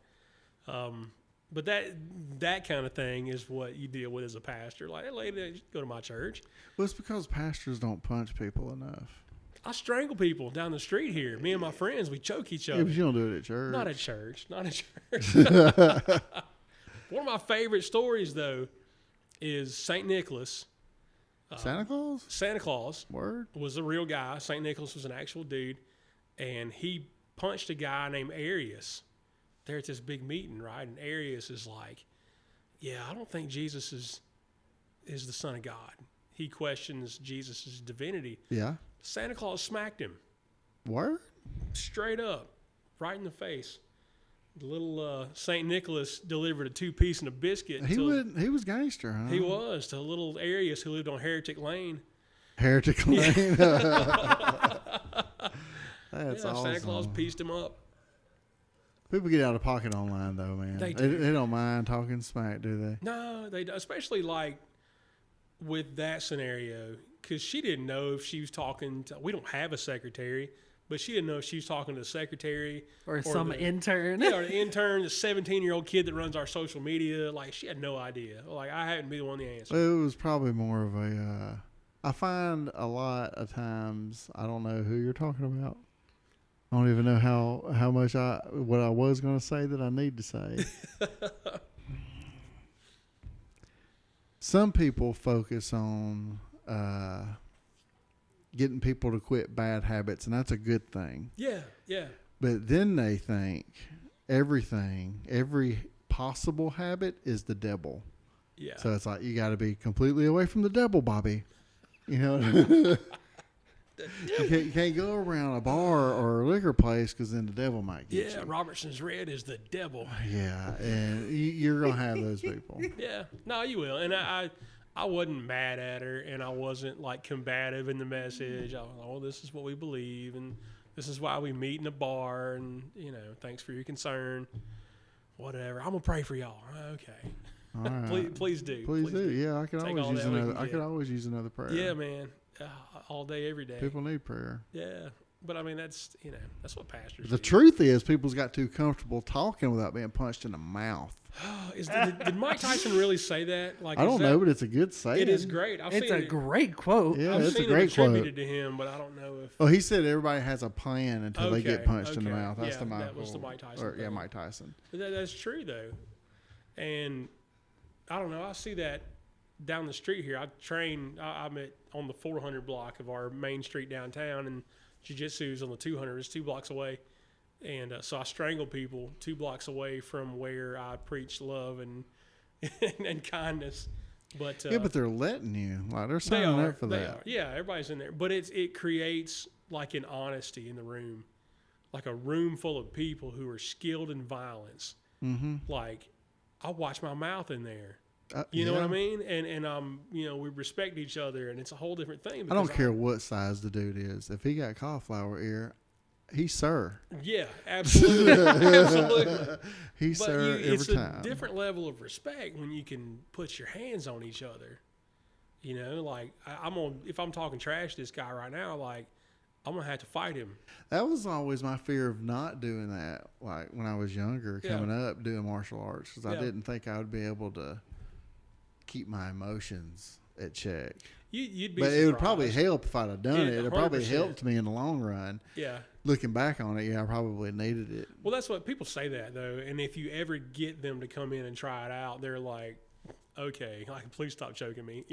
But that kind of thing is what you deal with as a pastor. Like, hey, lady, go to my church. Well, it's because pastors don't punch people enough. I strangle people down the street here. Me and my friends, we choke each Yeah, other. but you don't do it at church. Not at church. Not at church. One of my favorite stories, though, is St. Nicholas. Santa Claus? Santa Claus Word? was a real guy. St. Nicholas was an actual dude. And he punched a guy named Arius. They're at this big meeting, right? And Arius is like, yeah, I don't think Jesus is the Son of God. He questions Jesus' divinity. Yeah. Santa Claus smacked him Word? straight up, right in the face. The little St. Nicholas delivered a 2-piece and a biscuit. He was gangster, huh? He was to little Arius who lived on Heretic Lane. Heretic Lane. That's Yeah, awesome. Santa Claus pieced him up. People get out of pocket online, though, man. They do. They don't mind talking smack, do they? No, they especially like with that scenario, because she didn't know if she was talking to. We don't have a secretary, but she didn't know if she was talking to the secretary Or some intern. Yeah, or the intern, the 17-year-old kid that runs our social media. Like, she had no idea. Like, I hadn't been the one to answer. It was probably more of a. I find a lot of times I don't know who you're talking about. I don't even know how much what I was going to say that I need to say. Some people focus on getting people to quit bad habits, and that's a good thing. Yeah, yeah. But then they think every possible habit is the devil. Yeah. So it's like, you got to be completely away from the devil, Bobby. You know, you can't go around a bar or a liquor place because then the devil might get Yeah, you. Robertson's Red is the devil. Yeah, and you're going to have those people. Yeah, no, you will. And I wasn't mad at her, and I wasn't like combative in the message. I was like, oh, this is what we believe, and This is why we meet in a bar, and thanks for your concern. Whatever. I'm gonna pray for y'all. Okay. All right. Please do. Please do. Yeah, I could Take always all use that we another. can I get. could always use another prayer. Yeah, man. All day, every day. People need prayer. Yeah. But I mean, that's what pastors The do. truth is, people's got too comfortable talking without being punched in the mouth. Did Mike Tyson really say that? Like, I don't know, but it's a good saying. It is great. It's a great quote. Yeah, I've it's a seen great it quote. attributed to him, but I don't know if. Well, he said everybody has a plan until they get punched in the okay. mouth. That's Yeah, the Michael. that was the Mike Tyson Yeah, thing. Mike Tyson. But that's true though, and I don't know. I see that down the street here. I train. I'm on the 400 block of our main street downtown, and jiu-jitsu is on the 200. It's 2 blocks away, and so I strangle people 2 blocks away from where I preach love and and kindness. But Yeah, but they're letting you. Like they're they signing are. up for They that. are. Yeah, everybody's in there, but it creates like an honesty in the room, like a room full of people who are skilled in violence. Mm-hmm. Like I watch my mouth in there. You know what I mean? And we respect each other, and it's a whole different thing. I don't care what size the dude is. If he got cauliflower ear, he's sir. Yeah, absolutely, absolutely. He's But sir it's every time. a different level of respect when you can put your hands on each other. Like if I'm talking trash to this guy right now, like I'm gonna have to fight him. That was always my fear of not doing that. Like when I was younger, coming up, doing martial arts, because I didn't think I would be able to keep my emotions at check. You'd be But surprised. it would probably help if I'd have done it. It probably 100%. helped me in the long run. Yeah. Looking back on it, I probably needed it. Well, that's what people say that though, and if you ever get them to come in and try it out, they're like, "Okay, like please stop choking me,"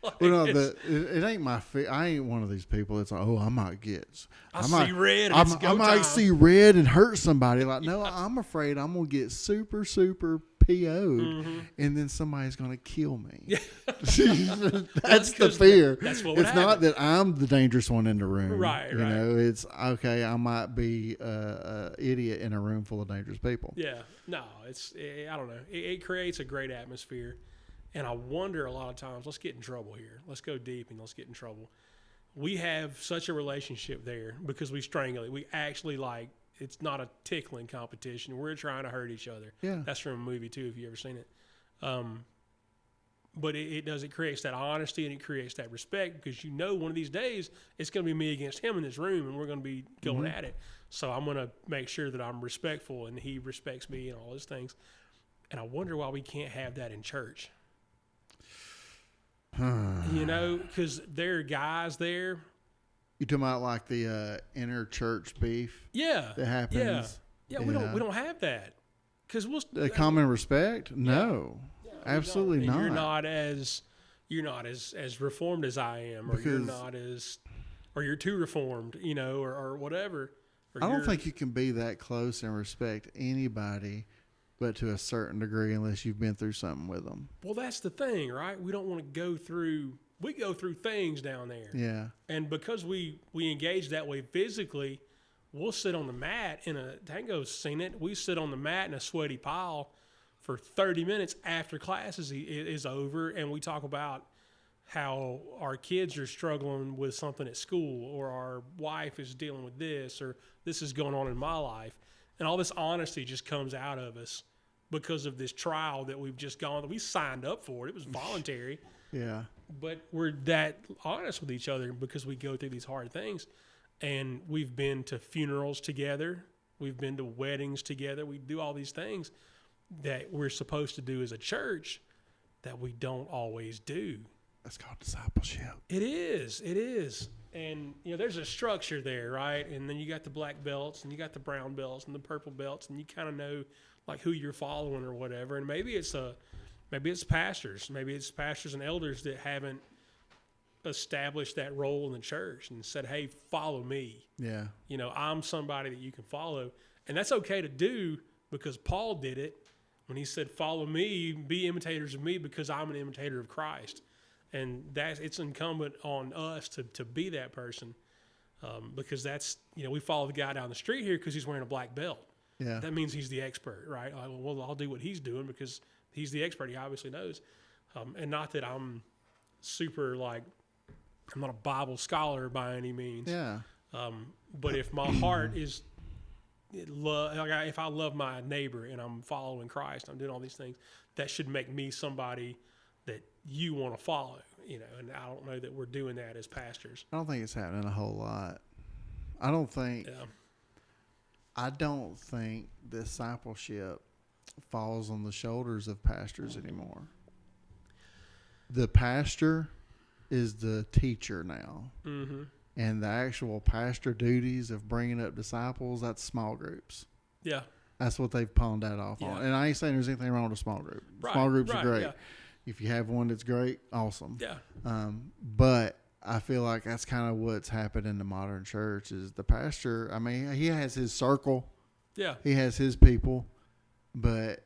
Like, Well, no, it ain't my fear. I ain't one of these people. It's like, I might get. I see red. And it's go I might time. see red and hurt somebody. Like, no, I'm afraid I'm gonna get super PO'd, and then somebody's gonna kill me. That's the fear. That's what would It's not happen. that I'm the dangerous one in the room. Right, You right. know, it's okay. I might be a idiot in a room full of dangerous people. Yeah, no, I don't know. It creates a great atmosphere, and I wonder a lot of times. Let's get in trouble here. Let's go deep and let's get in trouble. We have such a relationship there because we strangle it. We actually it's not a tickling competition. We're trying to hurt each other. Yeah. That's from a movie too, if you ever seen it. But it creates that honesty and it creates that respect because one of these days it's going to be me against him in this room and we're going to be going at it. So I'm going to make sure that I'm respectful and he respects me and all those things. And I wonder why we can't have that in church. Because there are guys there. You talking about like the inner church beef? Yeah. That happens. Yeah. We don't have that. Because Common respect? No. Absolutely not. You're not as reformed as I am, or you're too reformed, or whatever. Or I don't think you can be that close and respect anybody, but to a certain degree, unless you've been through something with them. Well, that's the thing, right? We don't want to go through. We go through things down there, Yeah. and because we engage that way physically, we'll sit on the mat Tango's seen it. We sit on the mat in a sweaty pile for 30 minutes after class is over, and we talk about how our kids are struggling with something at school, or our wife is dealing with this, or this is going on in my life. And all this honesty just comes out of us because of this trial that we've just gone. We signed up for it. It was voluntary. Yeah. But we're that honest with each other because we go through these hard things. And we've been to funerals together. We've been to weddings together. We do all these things that we're supposed to do as a church that we don't always do. That's called discipleship. It is. And, there's a structure there, right? And then you got the black belts and you got the brown belts and the purple belts, and you kind of know like who you're following or whatever. And maybe it's pastors. Maybe it's pastors and elders that haven't established that role in the church and said, hey, follow me. Yeah. I'm somebody that you can follow. And that's okay to do because Paul did it when he said, follow me, be imitators of me because I'm an imitator of Christ. And it's incumbent on us to be that person because that's, we follow the guy down the street here because he's wearing a black belt. Yeah. That means he's the expert, right? Well, I'll do what he's doing because he's the expert. He obviously knows. And not that I'm super I'm not a Bible scholar by any means. Yeah. But if my heart is, if I love my neighbor and I'm following Christ, I'm doing all these things, that should make me somebody that you want to follow, and I don't know that we're doing that as pastors. I don't think it's happening a whole lot. I don't think discipleship falls on the shoulders of pastors anymore. The pastor is the teacher now. Mm-hmm. And the actual pastor duties of bringing up disciples, that's small groups. Yeah. That's what they've pawned that off on. And I ain't saying there's anything wrong with a small group. Right, Small groups are great. Yeah. If you have one that's great, awesome. Yeah. But I feel like that's kind of what's happened in the modern church is the pastor, I mean, he has his circle. Yeah. He has his people. But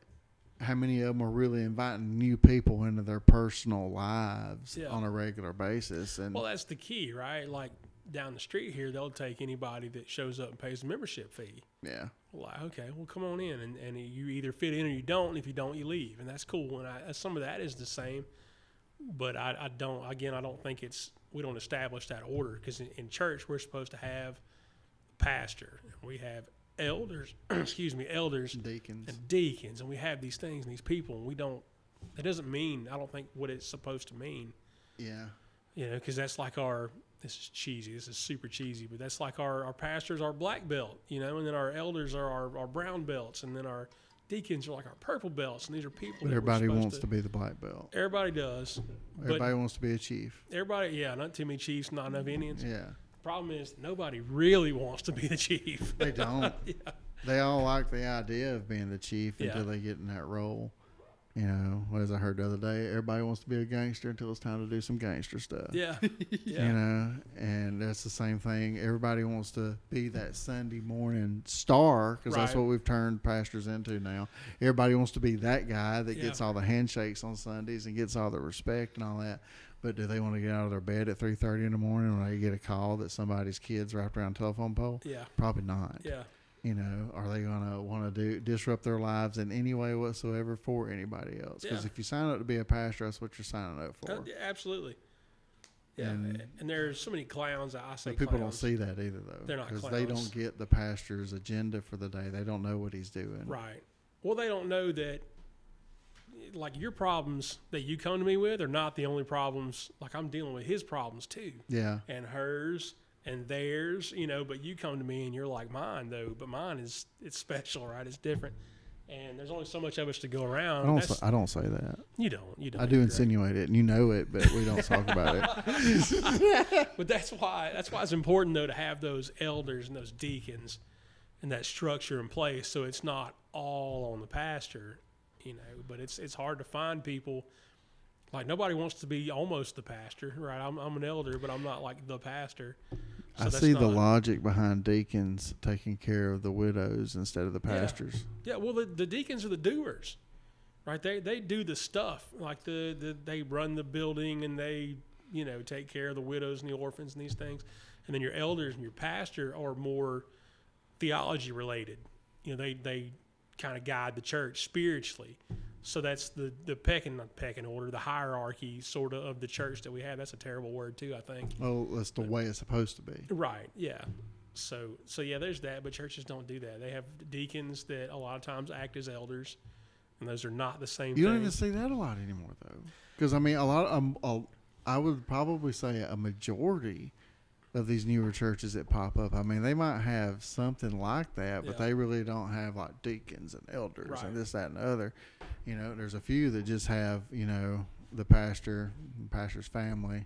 how many of them are really inviting new people into their personal lives on a regular basis? And well, that's the key, right? Like down the street here, they'll take anybody that shows up and pays a membership fee. Yeah. Like, okay, well, come on in, and you either fit in or you don't. And if you don't, you leave, and that's cool. And some of that is the same, but I don't think we don't establish that order, because in church we're supposed to have a pastor, and we have elders, elders, deacons, and deacons, and we have these things and these people, and we don't. That doesn't mean, I don't think, what it's supposed to mean. Yeah. Because that's like this is cheesy. This is super cheesy, but that's like our pastors are black belt, and then our elders are our brown belts, and then our deacons are like our purple belts, and these are people. But everybody wants to be the black belt. Everybody does. Everybody wants to be a chief. Everybody, not too many chiefs, not enough Indians. Yeah. Problem is, nobody really wants to be the chief. They don't. They all like the idea of being the chief until they get in that role. As I heard the other day, everybody wants to be a gangster until it's time to do some gangster stuff. Yeah. And that's the same thing. Everybody wants to be that Sunday morning star, because that's what we've turned pastors into now. Everybody wants to be that guy that gets all the handshakes on Sundays and gets all the respect and all that. But do they want to get out of their bed at 3:30 in the morning when they get a call that somebody's kid's wrapped around a telephone pole? Yeah. Probably not. Yeah. Are they going to want to disrupt their lives in any way whatsoever for anybody else? Because if you sign up to be a pastor, that's what you're signing up for. Absolutely. Yeah, and there's so many clowns. I say people clowns. don't see that either, though. They're not clowns. Because they don't get the pastor's agenda for the day. They don't know what he's doing. Right. Well, they don't know that, like, your problems that you come to me with are not the only problems. Like, I'm dealing with his problems, too. Yeah. And hers. And theirs, but you come to me and you're like, mine though, but mine it's special, right? It's different, and there's only so much of us to go around. I don't say that. You don't. I do insinuate it, and you know it, but we don't talk about it. But that's why it's important though to have those elders and those deacons and that structure in place, so it's not all on the pastor, But it's hard to find people. Like, nobody wants to be almost the pastor, right? I'm an elder, but I'm not like the pastor. So I see the logic behind deacons taking care of the widows instead of the pastors. Yeah, well, the deacons are the doers, right? They do the stuff. Like, they run the building, and they, take care of the widows and the orphans and these things. And then your elders and your pastor are more theology related. They kind of guide the church spiritually. So that's the not pecking order, the hierarchy sort of the church that we have. That's a terrible word too, I think. Oh, that's the way it's supposed to be. Right, yeah. So yeah, there's that, but churches don't do that. They have deacons that a lot of times act as elders, and those are not the same thing. You don't even see that a lot anymore, though. Because, I mean, I would probably say a majority of these newer churches that pop up, I mean, they might have something like that, but they really don't have like deacons and elders and this, that, and the other. There's a few that just have, the pastor's family,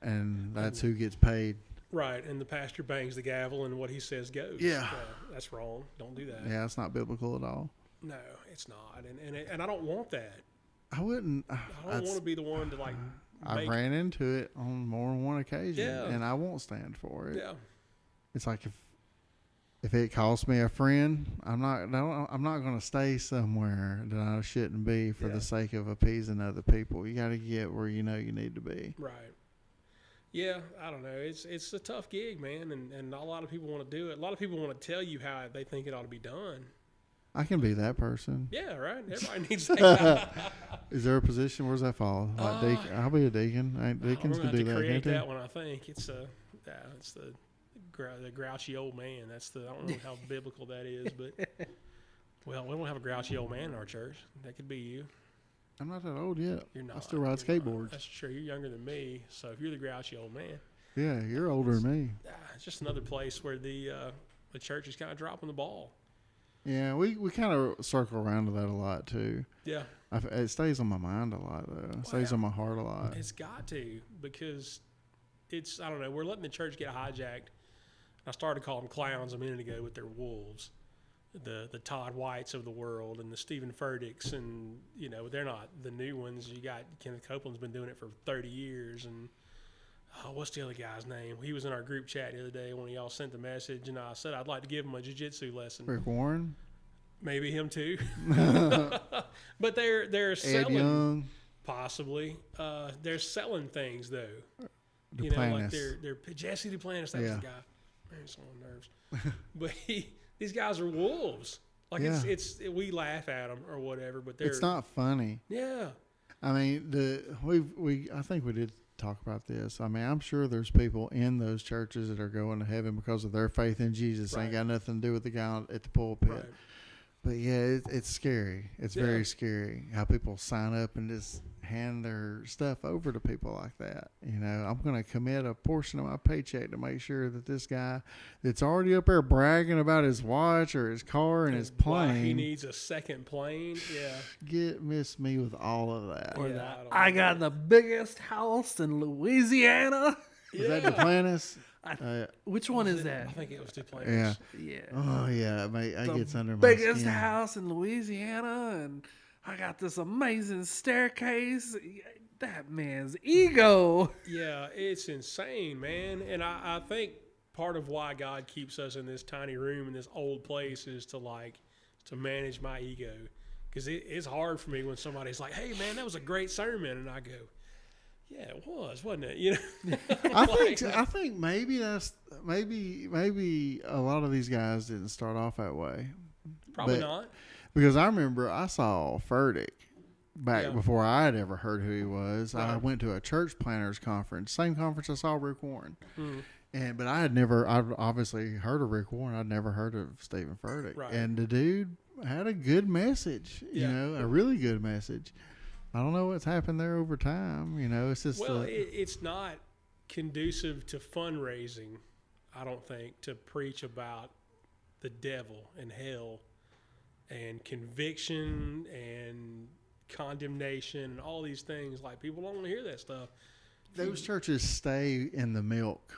and that's who gets paid. Right, and the pastor bangs the gavel, and what he says goes. Yeah. That's wrong. Don't do that. Yeah, it's not biblical at all. No, it's not, and I don't want that. I wouldn't. I don't want to be the one to like. I've ran into it on more than one occasion, and I won't stand for it. Yeah, it's like if it costs me a friend, I'm not going to stay somewhere that I shouldn't be for the sake of appeasing other people. You got to get where you need to be. Right. Yeah, I don't know. It's a tough gig, man, and not a lot of people want to do it. A lot of people want to tell you how they think it ought to be done. I can be that person. Yeah, right. Everybody needs that. Is there a position? Where's that fall? Like deacon? I'll be a deacon. Deacons can do that. Create that one. I think it's the the grouchy old man. I don't know how biblical that is, but well, we don't have a grouchy old man in our church. That could be you. I'm not that old yet. You're not. I still ride You're skateboards. not. That's true. You're younger than me. So if you're the grouchy old man, Yeah, you're older than me. it's just another place where the church is kind of dropping the ball. Yeah, we kind of circle around to that a lot too. Yeah. It stays on my mind a lot though. It stays on my heart a lot. It's got to, because I don't know, we're letting the church get hijacked. I started to call them clowns a minute ago with their wolves. The Todd Whites of the world and the Stephen Furticks, and they're not the new ones. You got Kenneth Copeland's been doing it for 30 years, and what's the other guy's name? He was in our group chat the other day when y'all sent the message, and I said I'd like to give him a jiu-jitsu lesson. Rick Warren? Maybe him too. But they're selling, Young. Possibly. They're selling things though. Duplantis. Like they're Jesse Duplantis. That was the guy. Man, he's on nerves. But these guys are wolves. Like it's we laugh at them or whatever, but it's not funny. Yeah. I mean, I think we did talk about this. I mean, I'm sure there's people in those churches that are going to heaven because of their faith in Jesus. Right. Ain't got nothing to do with the guy at the pulpit. Right. But yeah, it's scary. It's very scary how people sign up and just hand their stuff over to people like that. I'm going to commit a portion of my paycheck to make sure that this guy that's already up there bragging about his watch or his car and his plane. Why he needs a second plane. Yeah. Miss me with all of that. Or Yeah, I got the biggest house in Louisiana. Is that Duplantis? Which one is that? I think it was Duplantis. Yeah. Oh yeah, mate, I gets under my biggest skin. house in Louisiana, and I got this amazing staircase. That man's ego. Yeah, it's insane, man. And I think part of why God keeps us in this tiny room in this old place is to manage my ego, because it's hard for me when somebody's like, "Hey, man, that was a great sermon," and I go, "Yeah, it was, wasn't it?" I think maybe that's maybe a lot of these guys didn't start off that way. Probably not. Because I remember I saw Furtick back before I had ever heard who he was. Right. I went to a church planners conference, same conference I saw Rick Warren. Mm. But I'd obviously heard of Rick Warren. I'd never heard of Stephen Furtick. Right. And the dude had a good message, a really good message. I don't know what's happened there over time. It's just it's not conducive to fundraising, I don't think, to preach about the devil and hell and conviction and condemnation and all these things. Like, people don't want to hear that stuff. Those churches stay in the milk.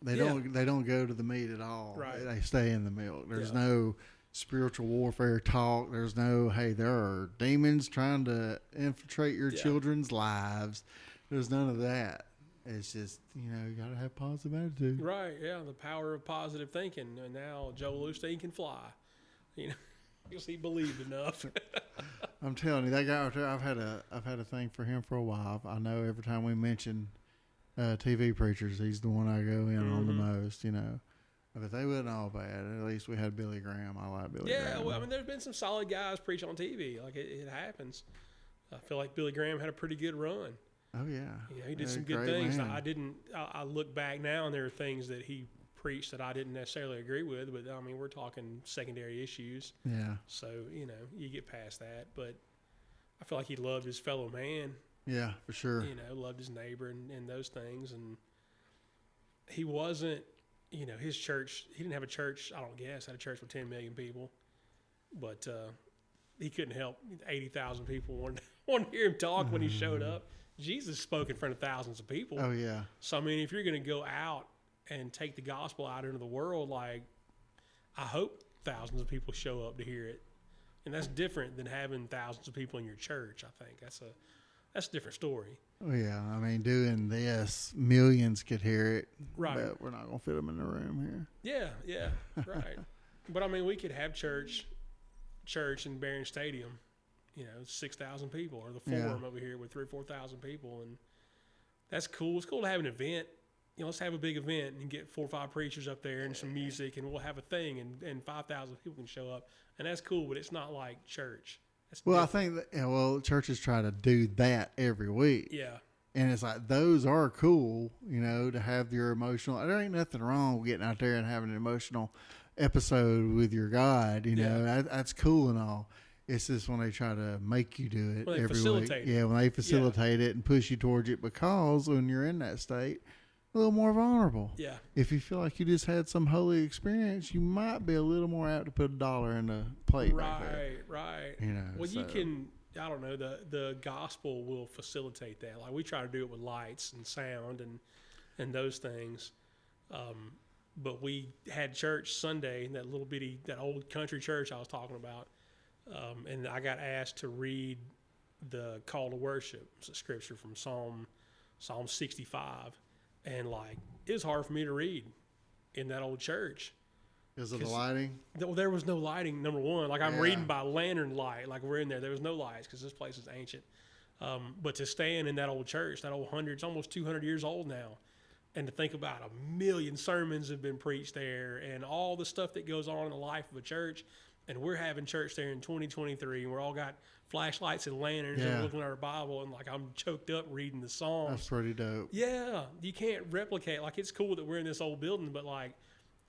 They don't go to the meat at all. Right. They stay in the milk. There's no spiritual warfare talk. There's no, hey, there are demons trying to infiltrate your children's lives. There's none of that. It's just, you got to have positive attitude. Right, yeah, the power of positive thinking. And now Joel Osteen can fly, because he believed enough. I'm telling you, that guy out there, I've had a thing for him for a while. I know every time we mention TV preachers, he's the one I go in on the most, But they wasn't all bad. At least we had Billy Graham. I like Billy Graham. Yeah, well, I mean, there's been some solid guys preach on TV. Like, it happens. I feel like Billy Graham had a pretty good run. Oh, yeah. He did some good things. I look back now, and there are things that he preached that I didn't necessarily agree with. But, I mean, we're talking secondary issues. Yeah. So, you get past that. But I feel like he loved his fellow man. Yeah, for sure. Loved his neighbor and those things. And he wasn't, his church, he didn't have a church, I don't guess, had a church with 10 million people. But he couldn't help 80,000 people wanted to hear him talk when he showed up. Jesus spoke in front of thousands of people. Oh, yeah. So, I mean, if you're going to go out and take the gospel out into the world, like, I hope thousands of people show up to hear it. And that's different than having thousands of people in your church, I think. That's a different story. Oh, yeah. I mean, doing this, millions could hear it. Right. But we're not going to fit them in the room here. Yeah, right. But, I mean, we could have church in Barron Stadium, 6,000 people, or the Forum over here with 3,000 or 4,000 people. And that's cool. It's cool to have an event. Let's have a big event and get 4 or 5 preachers up there and some music, and we'll have a thing, and 5,000 people can show up. And that's cool, but it's not like church. That's well, different. I think churches try to do that every week. Yeah. And it's like, those are cool, you know, to have your emotional. There ain't nothing wrong with getting out there and having an emotional episode with your God, you know, that's cool and all. It's just when they try to make you do it every week. Yeah, when they facilitate it and push you towards it, because when you're in that state, a little more vulnerable. Yeah. If you feel like you just had some holy experience, you might be a little more apt to put $1 in the plate. Right. You know, well, you can. I don't know. The gospel will facilitate that. Like we try to do it with lights and sound and those things. But we had church Sunday, that old country church I was talking about, and I got asked to read the call to worship. It's a scripture from Psalm 65, and like it was hard for me to read in that old church. Is it the lighting? There was no lighting, number one. Like I'm reading by lantern light. Like we're in there. There was no lights because this place is ancient. But to stand in that old church, that old it's almost 200 years old now. And to think about 1 million sermons have been preached there and all the stuff that goes on in the life of a church. And we're having church there in 2023. And we're all got flashlights and lanterns and looking at our Bible. And like I'm choked up reading the Psalms. That's pretty dope. Yeah. You can't replicate. Like it's cool that we're in this old building, but like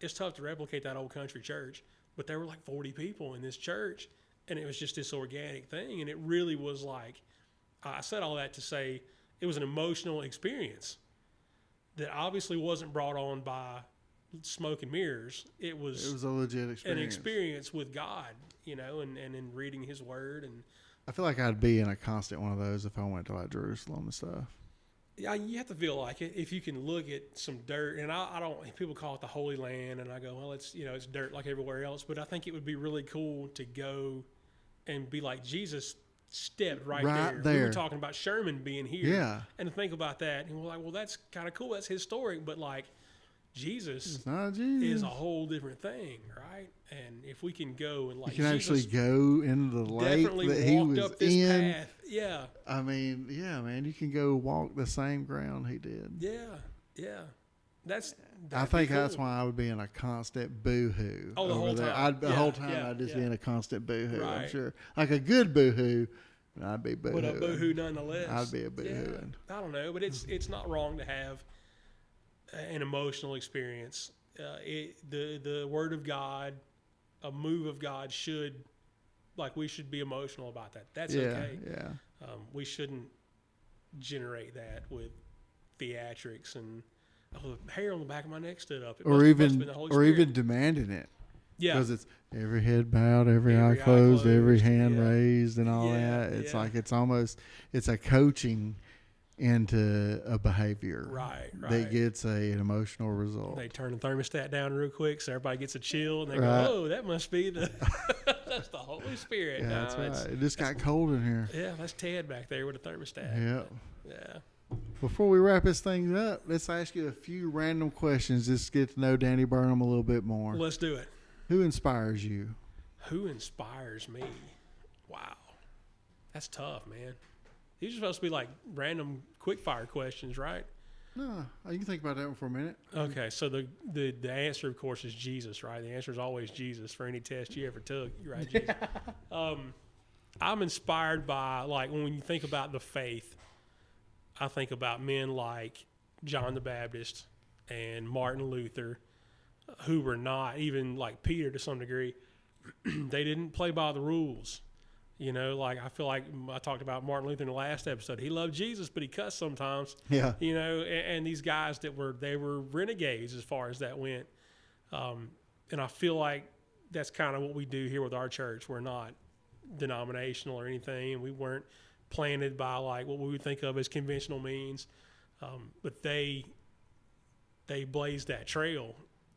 it's tough to replicate that old country church. But there were like 40 people in this church. And it was just this organic thing. And it really was like, I said all that to say it was an emotional experience that obviously wasn't brought on by smoke and mirrors. It was a legit experience. An experience with God, you know, and in reading his word. And I feel like I'd be in a constant one of those if I went to like Jerusalem and stuff. Yeah, you have to feel like it. If you can look at some dirt, and I don't, people call it the Holy Land, and I go, well, it's dirt like everywhere else. But I think it would be really cool to go and be like Jesus stepped right there. We were talking about Sherman being here. Yeah. And to think about that, and we're like, well, that's kind of cool. That's historic. But like, Jesus is a whole different thing, right? And if we can go and like, you can actually go into the lake that he was up this in. Path. Yeah. I mean, yeah, man, you can go walk the same ground he did. Yeah. I think that's why I would be in a constant boo-hoo. Oh, the whole time. The whole time I'd just be in a constant boo-hoo, right. I'm sure. Like a good boo-hoo, I'd be boo-hooing. But a boo-hoo nonetheless. I'd be a boo-hooing. Yeah, I don't know, but it's not wrong to have an emotional experience. The Word of God, a move of God we should be emotional about that. That's okay. Yeah. We shouldn't generate that with theatrics and the hair on the back of my neck stood up. Or even demanding it. Yeah. Because it's every head bowed, every eye closed, every hand raised and all that. It's like it's a coaching into a behavior that gets an emotional result. They turn the thermostat down real quick so everybody gets a chill and they go, oh, that must be that's the Holy Spirit. Yeah, that's right. It just got cold in here. Yeah, that's Ted back there with a thermostat. Yeah. Before we wrap this thing up, let's ask you a few random questions just to get to know Danny Burnham a little bit more. Let's do it. Who inspires you? Who inspires me? Wow. That's tough, man. These are supposed to be like random quick fire questions, right? No, you can think about that one for a minute. Okay, so the answer, of course, is Jesus, right? The answer is always Jesus for any test you ever took, right? Jesus. I'm inspired by, like, when you think about the faith, I think about men like John the Baptist and Martin Luther, who were not, even like Peter to some degree, they didn't play by the rules. You know, like I feel like I talked about Martin Luther in the last episode. He loved Jesus, but he cussed sometimes. Yeah. You know, and these guys they were renegades as far as that went. And I feel like that's kind of what we do here with our church. We're not denominational or anything, and we weren't planted by like what we would think of as conventional means. But they blazed that trail,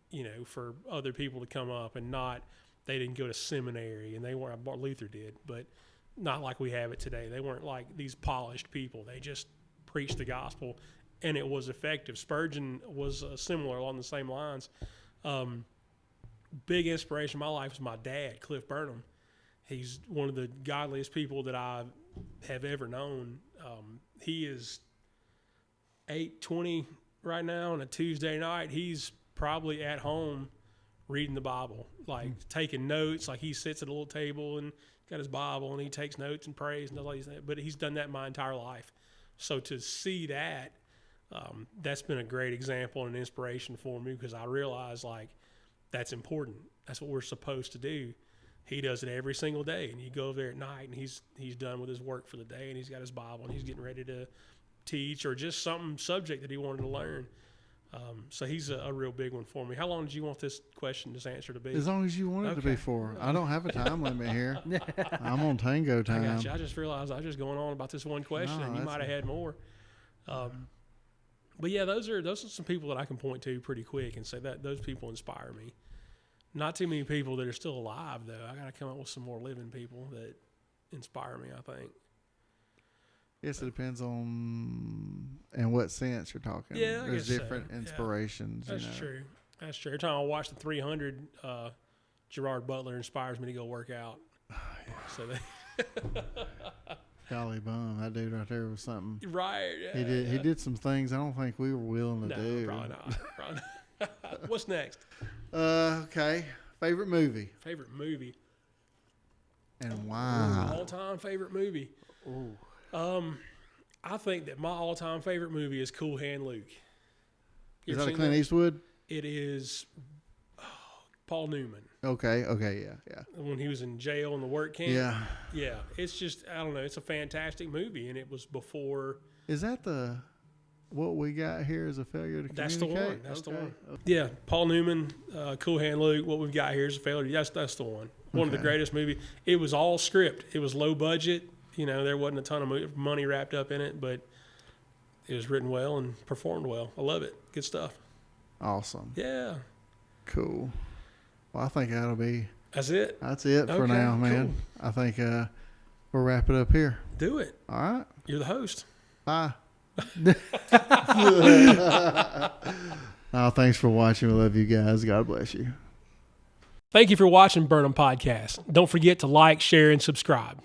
you know, for other people to come up and not. They didn't go to seminary, and they weren't. Luther did, but not like we have it today. They weren't like these polished people. They just preached the gospel, and it was effective. Spurgeon was similar along the same lines. Big inspiration in my life was my dad, Cliff Burnham. He's one of the godliest people that I have ever known. He is 8:20 right now on a Tuesday night. He's probably at home reading the Bible, like taking notes. Like he sits at a little table and got his Bible and he takes notes and prays and does all these things. But he's done that my entire life. So to see that, that's been a great example and inspiration for me, because I realize like that's important. That's what we're supposed to do. He does it every single day, and you go over there at night, and he's done with his work for the day, and he's got his Bible, and he's getting ready to teach or just some subject that he wanted to learn. So he's a real big one for me. How long did you want this question, this answer to be? As long as you want it to be for. I don't have a time limit here. I'm on tango time. I got you. I just realized I was just going on about this one question, and you might have had more. But yeah, those are some people that I can point to pretty quick and say that those people inspire me. Not too many people that are still alive, though. I got to come up with some more living people that inspire me, I think. Yes, it depends on in what sense you're talking. Yeah, I there's guess different so. inspirations. That's true. That's true. Every time I watch the 300, Gerard Butler inspires me to go work out. Oh, yeah. So golly bum, that dude right there was something. Right. Yeah, He did some things I don't think we were willing to do. Probably not. Probably not. What's next? Okay. Favorite movie Favorite movie. and why? All-time favorite movie. Ooh. I think that my all-time favorite movie is Cool Hand Luke. Is that a Clint Eastwood? It is Paul Newman. Okay. Yeah. When he was in jail in the work camp. Yeah. It's just, I don't know. It's a fantastic movie, and it was before. Is that what we got here is a failure to That's communicate? That's the one. Yeah, Paul Newman, Cool Hand Luke. What we've got here is a failure. That's the one. One of the greatest movies. It was all script. It was low budget. You know, there wasn't a ton of money wrapped up in it, but it was written well and performed well. I love it. Good stuff. Awesome. Yeah. Cool. Well, I think that'll be. That's it. That's it for now, man. Cool. I think we'll wrap it up here. Do it. All right. You're the host. Bye. Thanks for watching. We love you guys. God bless you. Thank you for watching Burnham Podcast. Don't forget to like, share, and subscribe.